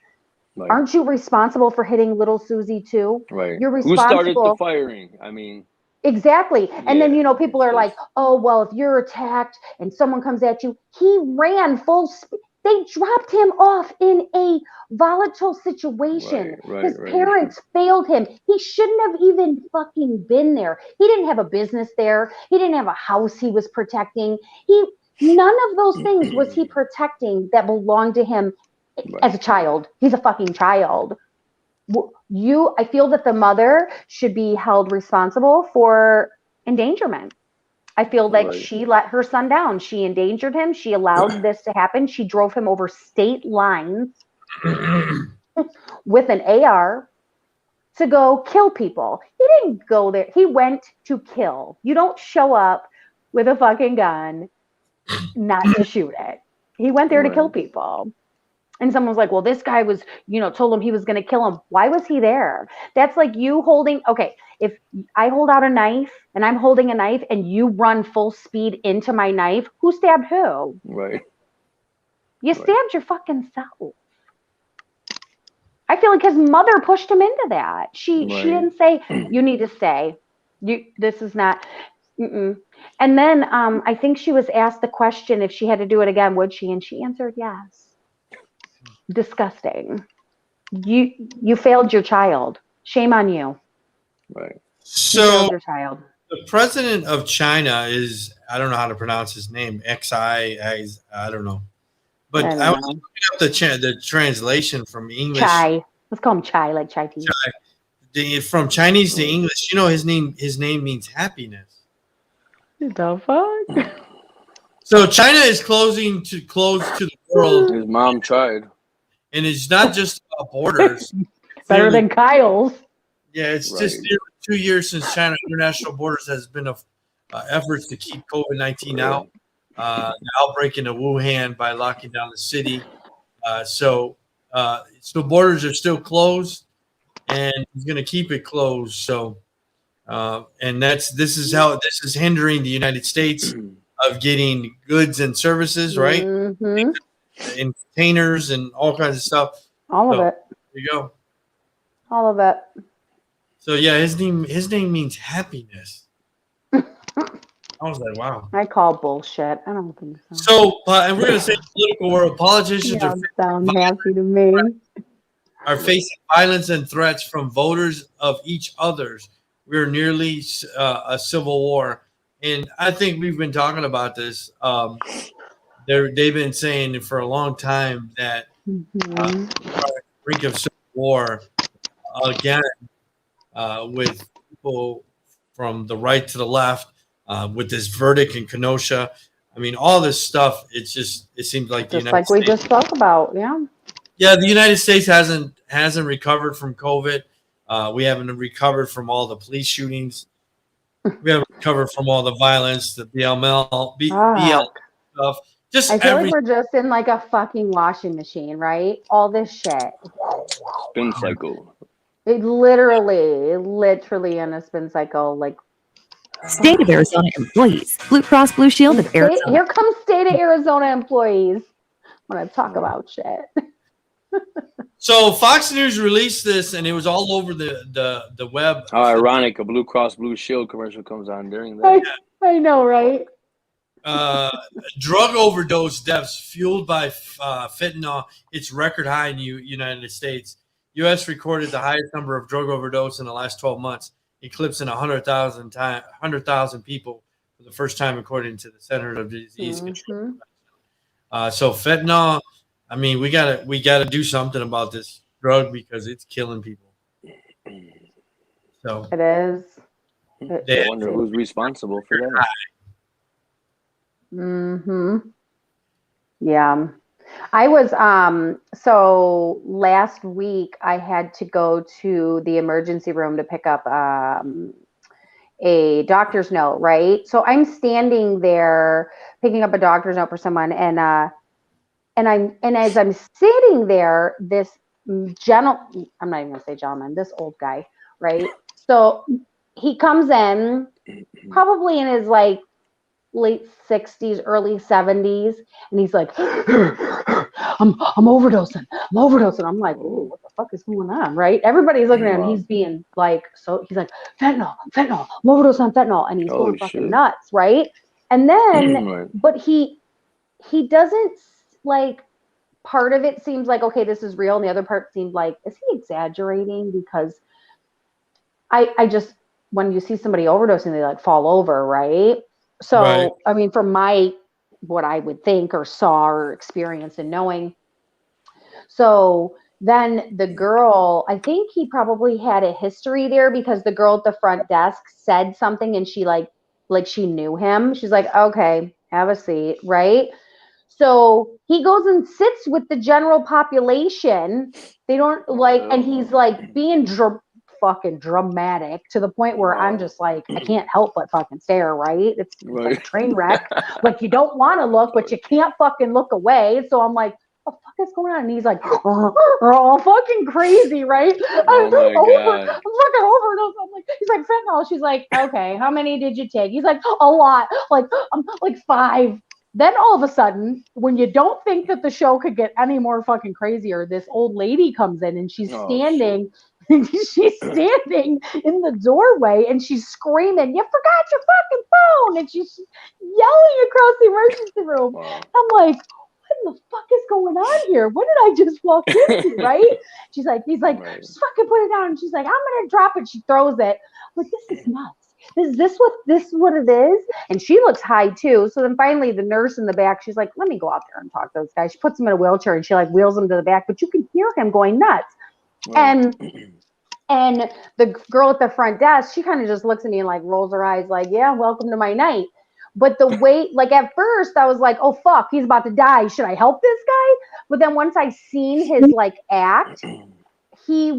Right. Aren't you responsible for hitting little Susie too? Right. You're responsible. Who started the firing? I mean. Exactly. And then, you know, people are like, oh, well, if you're attacked and someone comes at you, he ran full speed. They dropped him off in a volatile situation. His parents failed him. He shouldn't have even fucking been there. He didn't have a business there. He didn't have a house he was protecting. None of those things was he protecting that belonged to him as a child. He's a fucking child. I feel that the mother should be held responsible for endangerment. I feel like she let her son down. She endangered him. She allowed this to happen. She drove him over state lines with an AR to go kill people. He didn't go there. He went to kill. You don't show up with a fucking gun not to shoot it. He went there to kill people. And someone was like, well, this guy was, told him he was going to kill him. Why was he there? That's like you holding, okay, if I hold out a knife and I'm holding a knife and you run full speed into my knife, who stabbed who? Right. You stabbed your fucking self. I feel like his mother pushed him into that. She didn't say, you need to stay. This is not. Mm-mm. And then I think she was asked the question if she had to do it again, would she? And she answered yes. Disgusting. You failed your child. Shame on you. Right. So your child. The president of China is, I don't know how to pronounce his name, I don't know. But I was looking up the translation from English. Chai. Let's call him Chai, like chai tea. Chai. From Chinese to English, his name means happiness. The fuck? So China is closed to the world. His mom tried. And it's not just about borders. Better than Kyle's. Yeah, it's just 2 years since China international borders has been efforts to keep COVID-19 out. The outbreak in Wuhan by locking down the city. So borders are still closed, and he's going to keep it closed. So, and this is hindering the United States of getting goods and services, right? Mm-hmm. In containers and all kinds of stuff. All of it. There you go. All of it. So yeah, his name means happiness. I was like, wow. I call bullshit. I don't think so. So, and we're going to say political world. Politicians sound happy to me. Are facing violence and threats from voters of each other's. We're nearly a civil war. And I think we've been talking about this. They've been saying for a long time that brink of civil war again with people from the right to the left. With this verdict in Kenosha, I mean, all this stuff. It seems like the United States, we just talked about, yeah. The United States hasn't recovered from COVID. We haven't recovered from all the police shootings. We haven't recovered from all the violence, the BL stuff. I feel like we're just in like a fucking washing machine, right? All this shit. Spin cycle. It literally in a spin cycle, like. State of Arizona employees. Blue Cross Blue Shield of Arizona. Here comes State of Arizona employees when I talk about shit. So Fox News released this, and it was all over the web. How ironic! A Blue Cross Blue Shield commercial comes on during that. I know, right? Drug overdose deaths fueled by fentanyl. It's record high in the United States. U.S. recorded the highest number of drug overdose in the last 12 months. Eclipsing 100,000 people for the first time, according to the Center of Disease Control. So fentanyl, I mean, we gotta do something about this drug because it's killing people. So it is. I wonder who's responsible for that. Yeah. I was so last week I had to go to the emergency room to pick up a doctor's note, right? So I'm standing there picking up a doctor's note for someone, and as I'm sitting there, this I'm not even gonna say gentleman, this old guy, right? So he comes in probably in his like late 60s, early 70s, and he's like, I'm overdosing. I'm like, oh, what the fuck is going on, right? Everybody's looking at him. He's being like, so he's like, fentanyl, I'm overdosing on fentanyl, and he's going fucking nuts, right? And then, but he doesn't, like, part of it seems like, okay, this is real, and the other part seemed like, is he exaggerating? Because I just, when you see somebody overdosing, they like fall over, right? So, right. I mean, from what I would think or saw or experienced and knowing. So then the girl, I think he probably had a history there because the girl at the front desk said something and she like she knew him. She's like, okay, have a seat, right? So he goes and sits with the general population. They don't like, and he's like being fucking dramatic to the point where I'm just like, I can't help but fucking stare, right? It's like a train wreck. Like you don't want to look, but you can't fucking look away. So I'm like, what the fuck is going on? And he's like, all fucking crazy, right? Oh my God. I'm fucking overdose. I'm like, he's like, fentanyl. She's like, okay, how many did you take? He's like, a lot, like 5. Then all of a sudden, when you don't think that the show could get any more fucking crazier, this old lady comes in and she's standing. She's standing in the doorway and she's screaming, "You forgot your fucking phone!" And she's yelling across the emergency room. I'm like, what the fuck is going on here? What did I just walk into, right? He's like, just fucking put it down. And she's like, I'm gonna drop it. She throws it. I'm like, this is nuts. Is this what it is? And she looks high too. So then finally the nurse in the back, she's like, let me go out there and talk to this guy. She puts him in a wheelchair and she like wheels him to the back, but you can hear him going nuts. And the girl at the front desk, she kind of just looks at me and like rolls her eyes like, yeah, welcome to my night. But the way, like at first I was like, oh fuck, he's about to die. Should I help this guy? But then once I seen his like act, it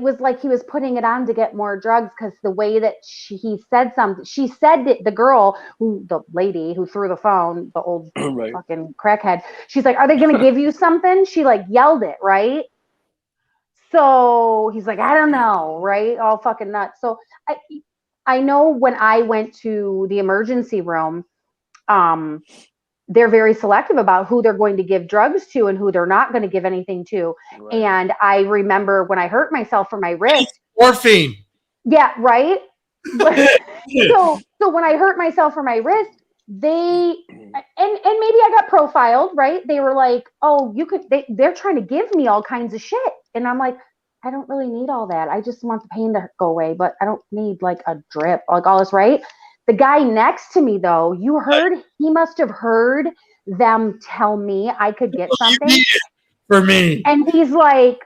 was like he was putting it on to get more drugs because the way that he said something, she said that the girl, the lady who threw the phone, the old fucking crackhead, she's like, are they going to give you something? She like yelled it, right? So he's like, I don't know, right? All fucking nuts. So I know when I went to the emergency room, they're very selective about who they're going to give drugs to and who they're not going to give anything to. Right. And I remember when I hurt myself for my wrist. Morphine. Yeah, right? so when I hurt myself for my wrist, and maybe I got profiled, right? They were like, oh, they're trying to give me all kinds of shit. And I'm like, I don't really need all that. I just want the pain to go away, but I don't need like a drip, like all this, right? The guy next to me, though, he must have heard them tell me I could get something for me. And he's like,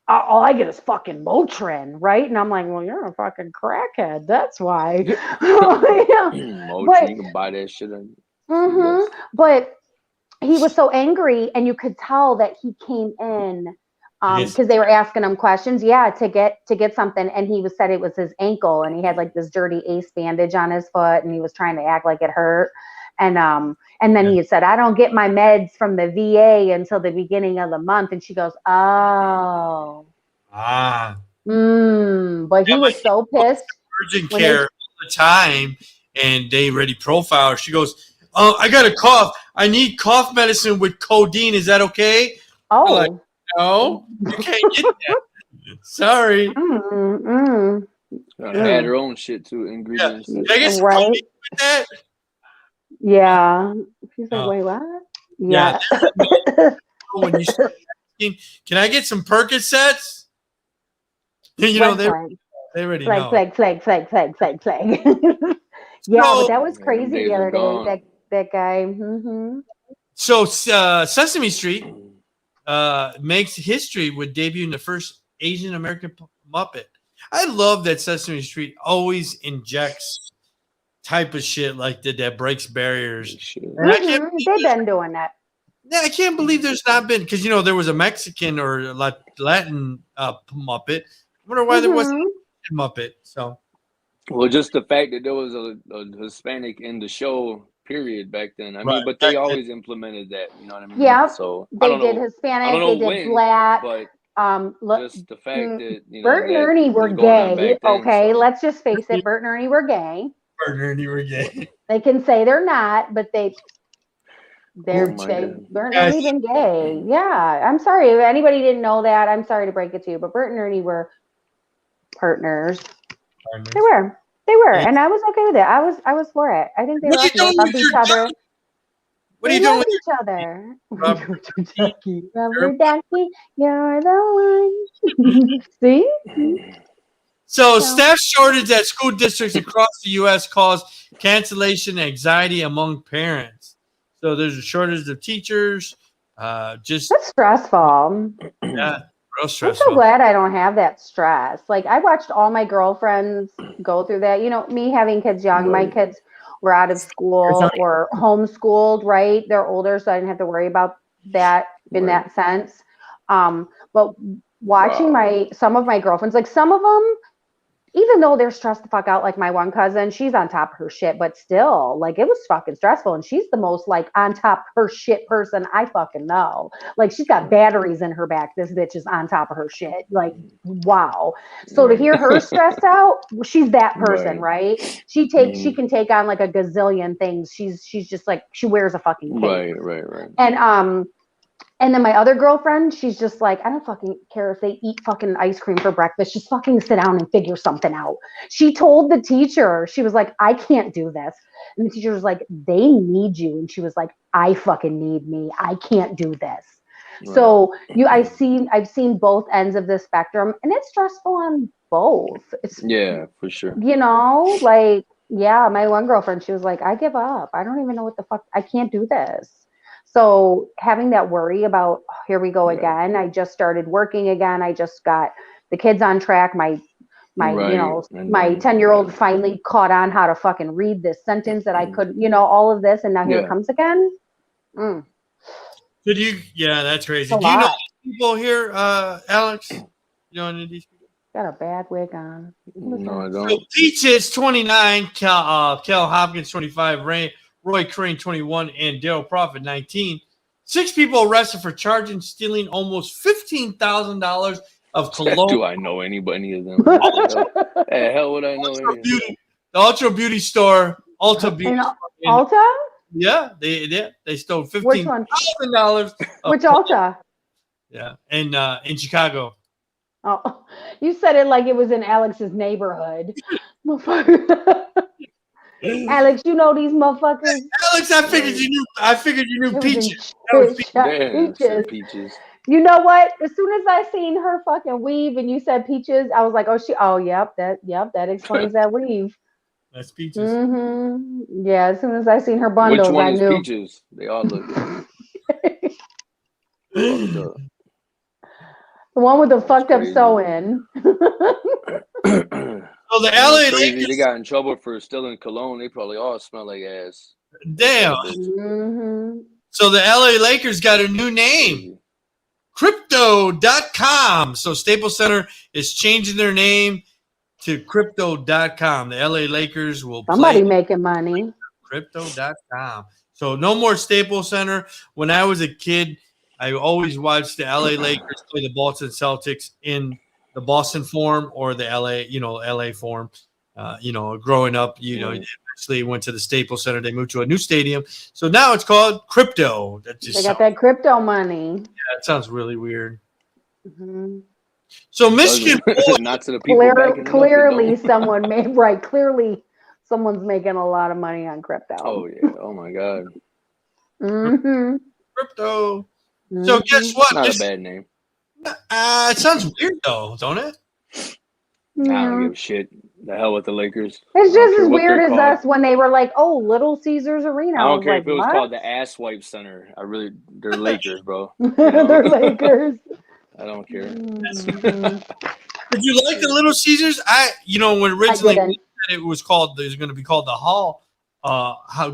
all I get is fucking Motrin, right? And I'm like, well, you're a fucking crackhead. That's why. Motrin, you can buy that shit. But he was so angry, and you could tell that he came in because they were asking him questions, to get something, and he said it was his ankle, and he had like this dirty ace bandage on his foot, and he was trying to act like it hurt, and then he said, I don't get my meds from the VA until the beginning of the month, and she goes, oh, but he was so pissed. Urgent care all the time, and they already profile. She goes, I got a cough. I need cough medicine with codeine. Is that okay? Oh. Like, no, you can't get that. Sorry. Had her own shit too, ingredients. Yeah. Right. With that? Yeah. She's like, wait, what? Yeah. When you start asking, can I get some Percocets? You know, they already know. Flag. Yeah, but that was crazy the other day. That guy. So Sesame Street makes history with debuting the first Asian American Muppet. I love that Sesame Street always injects type of shit like that breaks barriers. They've been doing that. Yeah, I can't believe there's not been, because there was a Mexican or Latin Muppet. I wonder why there wasn't a Muppet. So, well, just the fact that there was a Hispanic in the show. Period back then. I mean, but they always implemented that. You know what I mean? Yeah. So they did Hispanic. They did Black. But just the fact that Bert and Ernie were gay. Okay, let's just face it. Bert and Ernie were gay. Bert and Ernie were gay. They can say they're not, but they're Bert and Ernie been gay. Yeah, I'm sorry if anybody didn't know that. I'm sorry to break it to you, but Bert and Ernie were partners. They were, and I was okay with it. I was for it. I think they loved each other. What are you doing with each other? Rubber ducky, you're the one. See? So, staff shortage at school districts across the U.S. caused cancellation anxiety among parents. So, there's a shortage of teachers. That's stressful. Yeah. Real stressful. I'm so glad I don't have that stress. Like, I watched all my girlfriends go through that. Me having kids young, my kids were out of school or homeschooled, right? They're older, so I didn't have to worry about that in that sense. But watching some of my girlfriends, like some of them, even though they're stressed the fuck out, like my one cousin, she's on top of her shit, but still, like, it was fucking stressful. And she's the most, like, on top of her shit person I fucking know. Like, she's got batteries in her back. This bitch is on top of her shit. Like, wow. So to hear her stressed out, she's that person, right? She can take on, like, a gazillion things. She's just, like, she wears a fucking cape. Right. And then my other girlfriend, she's just like, I don't fucking care if they eat fucking ice cream for breakfast. Just fucking sit down and figure something out. She told the teacher, she was like, I can't do this. And the teacher was like, they need you. And she was like, I fucking need me. I can't do this. Right. So I've seen both ends of the spectrum, and it's stressful on both. For sure. You know, like, my one girlfriend, she was like, I give up. I don't even know what the fuck. I can't do this. So having that worry about, here we go again. I just started working again. I just got the kids on track. My 10-year-old finally caught on how to fucking read this sentence that I couldn't, all of this. And now here it comes again. Could you? Yeah, that's crazy. Do you know people here, Alex? You know any of these people? Got a bad wig on. No, I don't. So Peaches 29, Cal Hopkins 25, Roy Crane, 21, and Dale Prophet, 19. 6 people arrested for charging stealing almost $15,000 of cologne. Do I know any of them? The hell would I know any? The Ultra Beauty store, Ulta Beauty. Ulta? Yeah, they stole $15,000. Which Ulta? Yeah, in Chicago. Oh, you said it like it was in Alex's neighborhood. Alex, you know these motherfuckers. Alex, I figured you knew Peaches. Peaches. You know what? As soon as I seen her fucking weave and you said Peaches, I was like, that explains that weave. That's Peaches. Mm-hmm. Yeah, as soon as I seen her bundles, Which one I is knew. Peaches? They all look good. The one with the fucked up sewing. So the LA Lakers, they got in trouble for stealing cologne. They probably all smell like ass. Damn. Mm-hmm. So the LA Lakers got a new name, Crypto.com. So Staples Center is changing their name to Crypto.com. The LA Lakers will somebody making money. Crypto.com. So no more Staples Center. When I was a kid, I always watched the LA Lakers play the Boston Celtics in the Boston form or the LA form. Growing up, eventually went to the Staples Center. They moved to a new stadium. So now it's called Crypto. They got that crypto money. Yeah, it sounds really weird. Mm-hmm. So Michigan, not to the people clearly someone made right. Clearly someone's making a lot of money on crypto. Oh yeah. Oh my God. Mm-hmm. Crypto. So guess what? Not a bad name. It sounds weird though, don't it? Yeah. I don't give a shit. The hell with the Lakers. It's just as weird as us when they were like, "Oh, Little Caesars Arena." I don't care if it was called the Asswipe Center. They're Lakers, bro. They're Lakers. I don't care. Mm-hmm. Did you like the Little Caesars? When originally it was going to be called the Hall,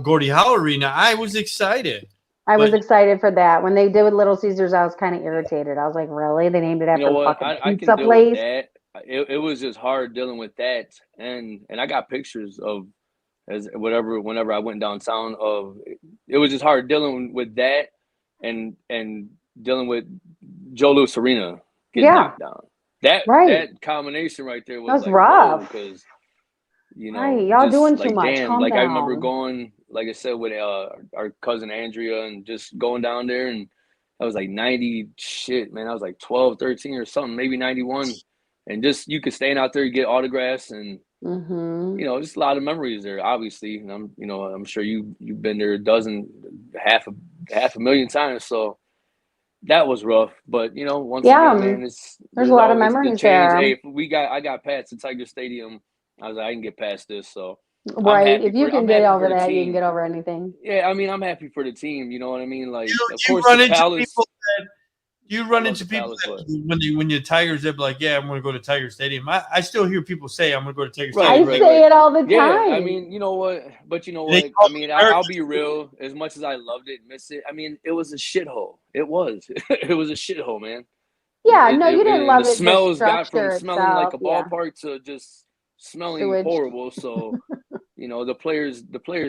Gordie Howe Arena. I was excited. I was excited for that. When they did with Little Caesars, I was kind of irritated. I was like, really? They named it after a fucking pizza place? That. It was just hard dealing with that. And I got pictures of whenever I went downtown it was just hard dealing with that and dealing with Joe Louis Arena getting knocked down. That combination right there was like, rough. Because y'all doing too much. Calm down. I remember going, like I said, with our cousin Andrea and just going down there, and I was like 90 shit, man. I was like 12, 13 or something, maybe 91. And just you could stand out there, get autographs, and just a lot of memories there, obviously. And I'm sure you've been there half a million times. So that was rough. But once again, man, there's a lot of memories there. Hey, I got past the Tiger Stadium. I was like, I can get past this. So right, if you can get over that, you can get over anything. Yeah, I mean, I'm happy for the team. You know what I mean? Like, of course, you run into people that when you're Tigers, they're like, yeah, I'm going to go to Tiger Stadium. I still hear people say, I'm going to go to Tiger Stadium. I say it all the time. Yeah, I mean, you know what? But you know what? I mean, I'll be real. As much as I loved it, miss it, I mean, it was a shithole. It was. It was a shithole, man. Yeah, you didn't love the it. smells The got from smelling like a itself, ballpark to just smelling Sewage. horrible. So, the players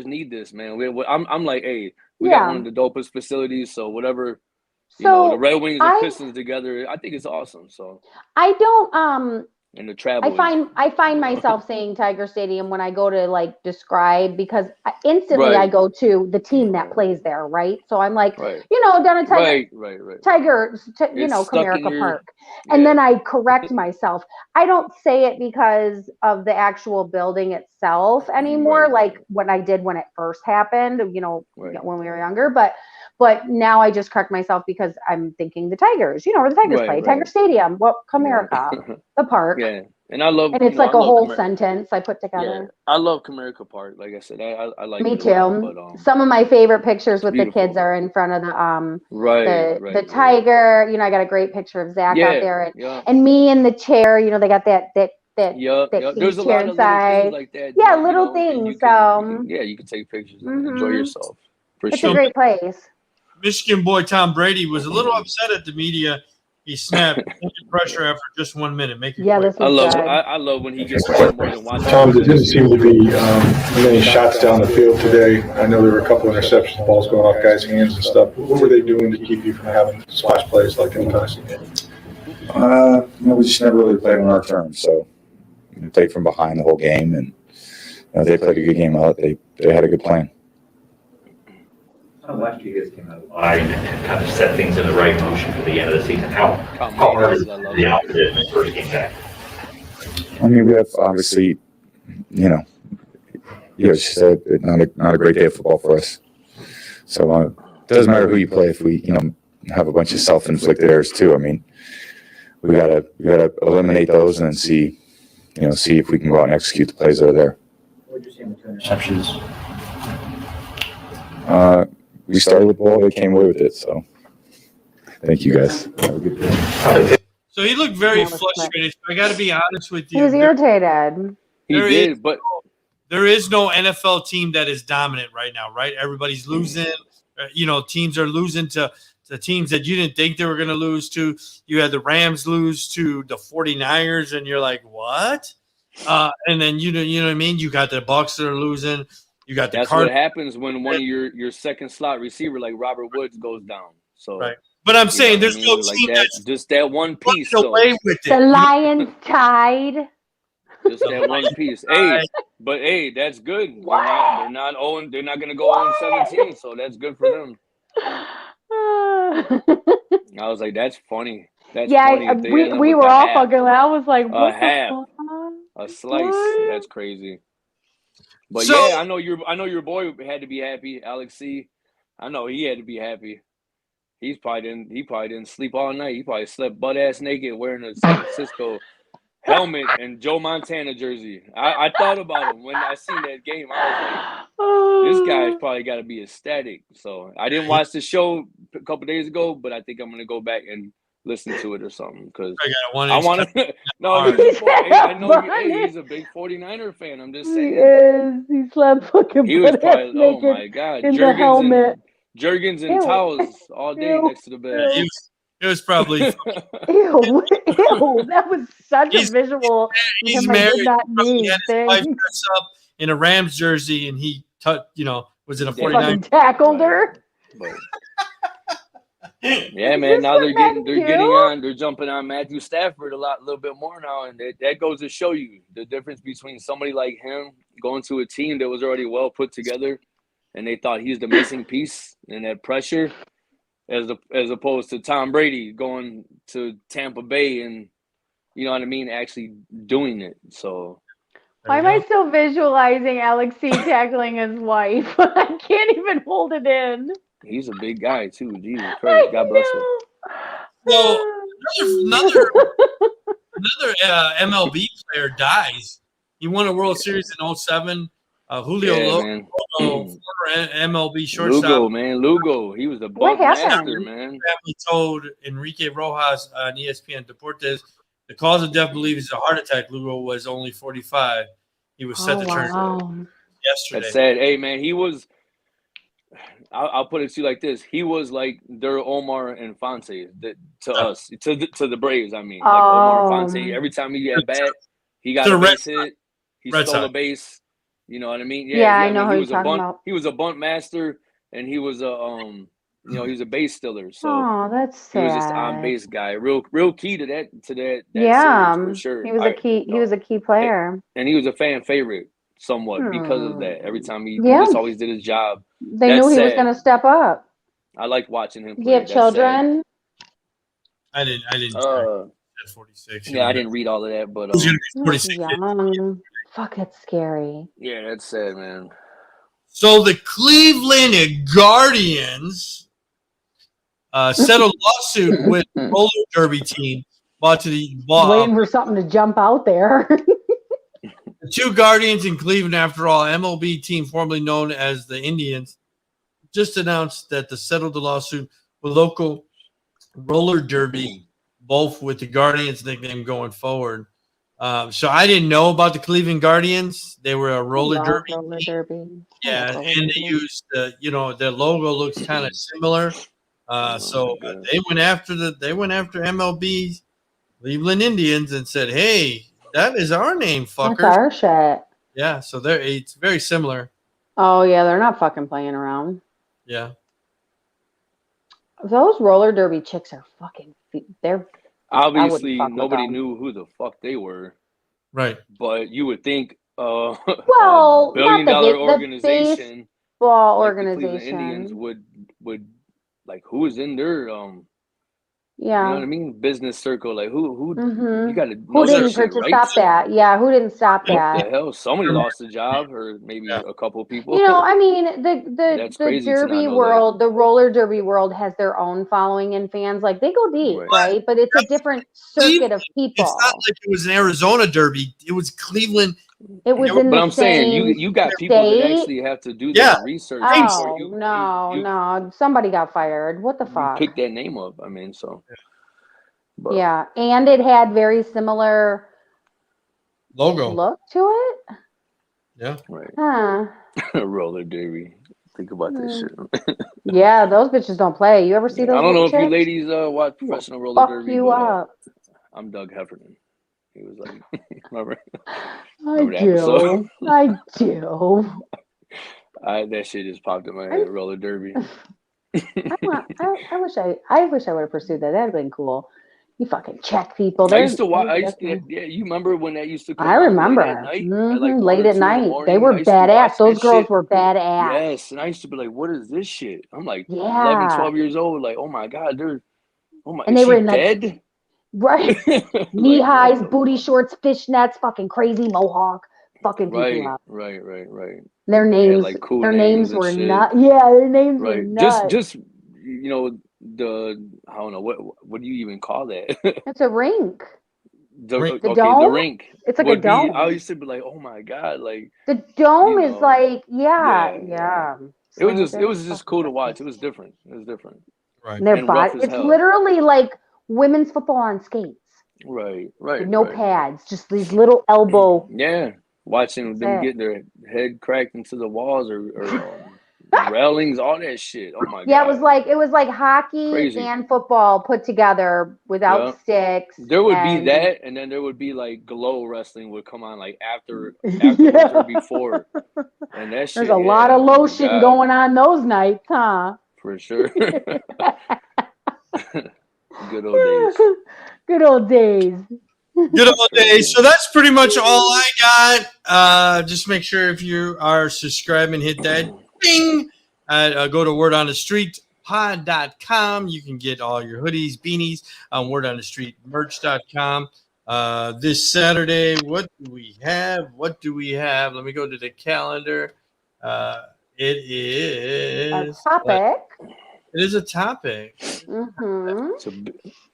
need this, man. I'm like, hey, we got one of the dopest facilities. So whatever, the Red Wings and Pistons together, I think it's awesome. So I don't and the travel. I find myself saying Tiger Stadium when I go to like describe, because instantly I go to the team that plays there, right? So I'm like, down at Tiger, Comerica Park, and then I correct myself. I don't say it because of the actual building itself anymore, like what I did when it first happened, when we were younger, but now I just correct myself because I'm thinking the Tigers, where the Tigers play, Tiger Stadium, Comerica, the park. Yeah, and I love. And it's like a whole sentence I put together. Yeah, I love Comerica Park. Like I said, I like. Me too. But, some of my favorite pictures with beautiful. The kids are in front of the the tiger. I got a great picture of Zach out there, and me in the chair. They got that There's a lot of little things like that. Yeah, little things. You can take pictures and enjoy yourself. It's a great place. Michigan boy Tom Brady was a little upset at the media. He snapped under pressure after just 1 minute. Make it quick. I love when he gets more than watching. Tom, there didn't seem to be many shots down the field today. I know there were a couple of interceptions, balls going off guys' hands and stuff. What were they doing to keep you from having splash plays like in the past? We just never really played on our terms. So we played from behind the whole game, and they played a good game out. They had a good plan. Last year you guys came out wide and kind of set things in the right motion for the end of the season. How hard is the opposite in the first game back? We have obviously, it's not a great day of football for us. So it doesn't matter who you play if we, have a bunch of self-inflicted errors too. We gotta eliminate those and then see if we can go out and execute the plays that are there. What did you see in the two interceptions? We started with the ball, they came away with it. So thank you guys. Have a good day. So he looked very frustrated. I got to be honest with you. He was irritated. But there is no NFL team that is dominant right now, right? Everybody's losing. Teams are losing to teams that you didn't think they were going to lose to. You had the Rams lose to the 49ers, and you're like, what? And then, you know what I mean? You got the Bucs that are losing. You got the That's what happens when one of your second slot receiver like Robert Woods goes down. So, but I'm saying there's no team that's just that one piece. Away with it. The Lions tied. Just that one piece. Hey, that's good. They're not going to go 0-17, so that's good for them. I was like, that's funny. That's funny. We were all fucking. I was like, what a slice. That's crazy. But I know your boy had to be happy, Alex C. I know he had to be happy. He probably didn't sleep all night. He probably slept butt ass naked wearing a San Francisco helmet and Joe Montana jersey. I thought about him when I seen that game. I was like, this guy's probably got to be ecstatic. So I didn't watch the show a couple days ago, but I think I'm gonna go back and listen to it or something because I want to. No, I know he's a big 49er fan. I'm just saying. He slept fucking. He was probably. Oh my god, Jergens and towels all day next to the bed. It was probably. Ew! That was such a visual. He's married. His wife dressed up in a Rams jersey, and he, was in a 49. Tackled her. Yeah, man. Now they're jumping on Matthew Stafford a little bit more now, and that goes to show you the difference between somebody like him going to a team that was already well put together, and they thought he's the missing piece in that pressure, as opposed to Tom Brady going to Tampa Bay and actually doing it. So. Why am I still visualizing Alex C tackling his wife? I can't even hold it in. He's a big guy too. Jesus Christ, God bless him. So another MLB player dies. He won a World Series in 2007. Julio Lugo, former MLB shortstop. Lugo. He was the buck master, man. Family told Enrique Rojas on ESPN Deportes the cause of death believed is a heart attack. Lugo was only 45. He was set to turn yesterday. That's sad. Hey, man, he was. I'll put it to you like this: he was like their Omar and Fonte to us, to the Braves. I mean, like Omar and Fonte. Every time he had bat, he got a base hit. He stole a base. You know what I mean? Yeah, I know who you're talking about. He was a bunt master, and he was a he was a base stealer. So that's sad. He was just on base guy. Real key to that series for sure. He was a key. He was a key player, and he was a fan favorite somewhat because of that. Every time he just always did his job. They knew he was going to step up. I liked watching him play. Do you have children? I didn't. 46. Yeah, I didn't read all of that, but he's gonna be 46. Fuck, it's scary. Yeah, that's sad, man. So the Cleveland Guardians settled a lawsuit with the roller derby team. Waiting for something to jump out there. The two Guardians in Cleveland, after all, MLB team formerly known as the Indians, just announced that they settled the lawsuit with local roller derby, both with the Guardians nickname going forward. So I didn't know about the Cleveland Guardians. They were a roller derby. Yeah, and they used their logo looks kind of similar. So they went after MLB Cleveland Indians and said, "Hey, that is our name, fucker." That's our shit. Yeah, so it's very similar. Oh yeah, they're not fucking playing around. Yeah. Those roller derby chicks are fucking. They're obviously nobody knew who the fuck they were. Right. But you would think well, $1 billion organization, baseball like organization, the Cleveland Indians would like who is in their yeah, you know what I mean, business circle, like who you got to know who didn't shit, right? stop that? Yeah, who didn't stop that? What the hell? Somebody lost a job, or maybe a couple people. You know, I mean, the derby world, the roller derby world has their own following and fans. Like they go deep, right? But it's a different circuit of people. It's not like it was an Arizona derby. It was Cleveland. It was in but the I'm same saying you got people that actually have to do that research. Oh no, somebody got fired. What the fuck? Pick that name up. I mean, so. But. Yeah, and it had very similar logo look to it. Yeah, right. Huh. Roller derby. Think about this shit. Yeah, those bitches don't play. You ever see those? I don't know chicks? if you ladies watch professional roller derby. Fuck you up. I'm Doug Heffernan. He was like, remember? I do. That shit just popped in my head. Roller derby. I wish I would have pursued that. That'd have been cool. You fucking check people. I used to watch. You remember when that used to come? I remember. Late at night. They were badass. Those girls were badass. Yes, and I used to be like, "What is this shit?" I'm like 11, 12 years old. Like, oh my god, and they were in dead. Right. Knee highs, booty shorts, fishnets, fucking crazy mohawk, fucking people up. Right. Their names, like cool their names were shit. nuts. Yeah, their names were nuts. Just you know, I don't know what do you even call that? It's a rink. The dome? The rink. It's like a dome. I used to be like, oh my god, like the dome is like, yeah. It was just cool to watch. It was different. Right. And their body, it's literally like women's football on skates. Right. With no pads, just these little elbow. Yeah, watching them get their head cracked into the walls or railings, all that shit. Oh my god. Yeah, it was like hockey and football put together without sticks. There would be that, and then there would be like glow wrestling would come on like after or before. And that shit. There's a lot of lotion going on those nights, huh? For sure. Good old days. Good old days. Good old days. So that's pretty much all I got. Just make sure if you are subscribing, hit that ding. Go to wordonthestreetpod.com. You can get all your hoodies, beanies on wordonthestreetmerch.com. This Saturday, what do we have? Let me go to the calendar. It is a topic. It is a topic. Mm-hmm.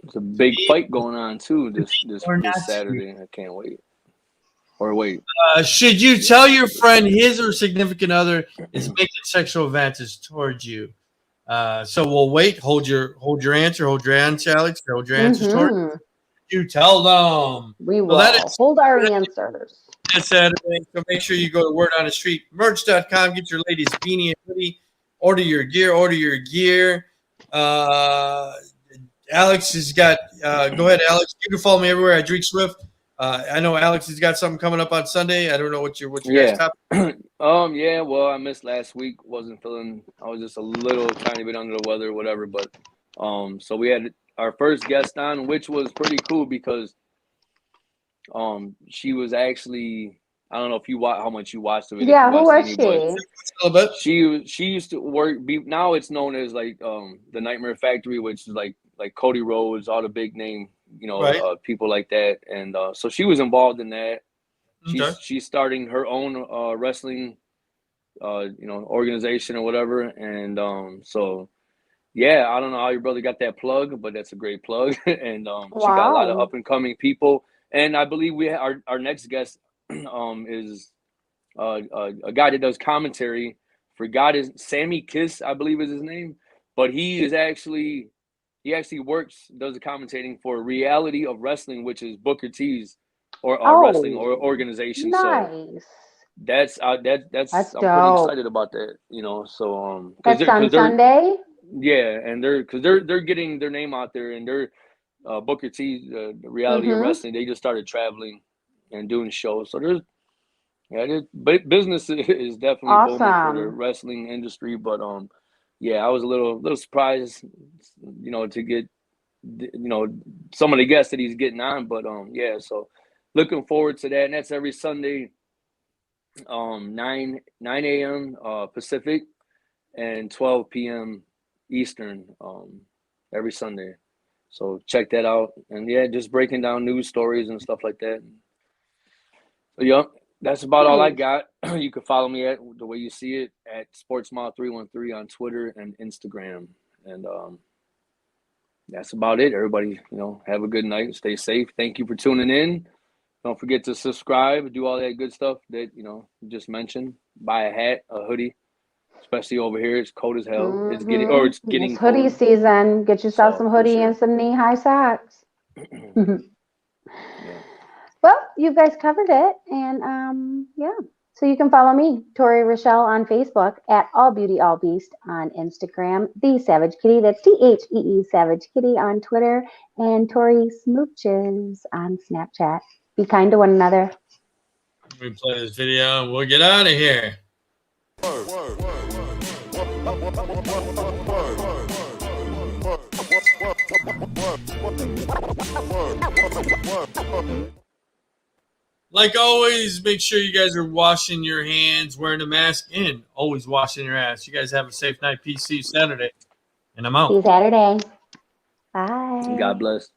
It's a big fight going on too this Saturday. I can't wait. Or wait. Should you tell your friend his or significant other is making sexual advances towards you? So we'll wait. Hold your answer. Hold your answer, Alex. Hold your answers toward you. Tell them. We will hold our answers. This Saturday. So make sure you go to wordonthestreetmerch.com. Get your ladies beanie and hoodie. Order your gear. Alex has got. Go ahead, Alex. You can follow me everywhere at Drink Swift. I know Alex has got something coming up on Sunday. I don't know what your guys' topic. Yeah. Well, I missed last week. Wasn't feeling. I was just a little tiny bit under the weather, whatever. But so we had our first guest on, which was pretty cool because she was actually. I don't know if you how much you watched of it. Yeah, who was she? She used to work. Now it's known as like the Nightmare Factory, which is like Cody Rhodes, all the big name, people like that. And so she was involved in that. She's starting her own wrestling, organization or whatever. And so, yeah, I don't know how your brother got that plug, but that's a great plug. And she got a lot of up and coming people. And I believe our next guest is a guy that does commentary. Forgot his Sammy Kiss, I believe is his name, but he actually does the commentating for Reality of Wrestling, which is Booker T's or wrestling or organization. Nice. So that's I'm pretty excited about that. So that's on Sunday. Yeah, and they're getting their name out there, and they're Booker T's Reality of Wrestling. They just started traveling and doing shows. So but business is definitely booming for the wrestling industry. But I was a little surprised, to get some of the guests that he's getting on. But so looking forward to that. And that's every Sunday, 9 a.m. Pacific and 12 p.m. Eastern, every Sunday. So check that out. And just breaking down news stories and stuff like that. So that's about all I got. You can follow me at the way you see it at SportsMile313 on Twitter and Instagram. And that's about it. Everybody, have a good night. Stay safe. Thank you for tuning in. Don't forget to subscribe, do all that good stuff that, you just mentioned. Buy a hat, a hoodie, especially over here. It's cold as hell. It's getting It's hoodie cold. season. Get yourself some hoodie and some knee-high socks. Well, you guys covered it. And so you can follow me, Tori Rochelle, on Facebook, at All Beauty All Beast on Instagram, The Savage Kitty, that's THEE Savage Kitty on Twitter, and Tori Smooches on Snapchat. Be kind to one another. We play this video and we'll get out of here. Like always, make sure you guys are washing your hands, wearing a mask, and always washing your ass. You guys have a safe night. Peace. See you Saturday. And I'm out. See you Saturday. Bye. God bless.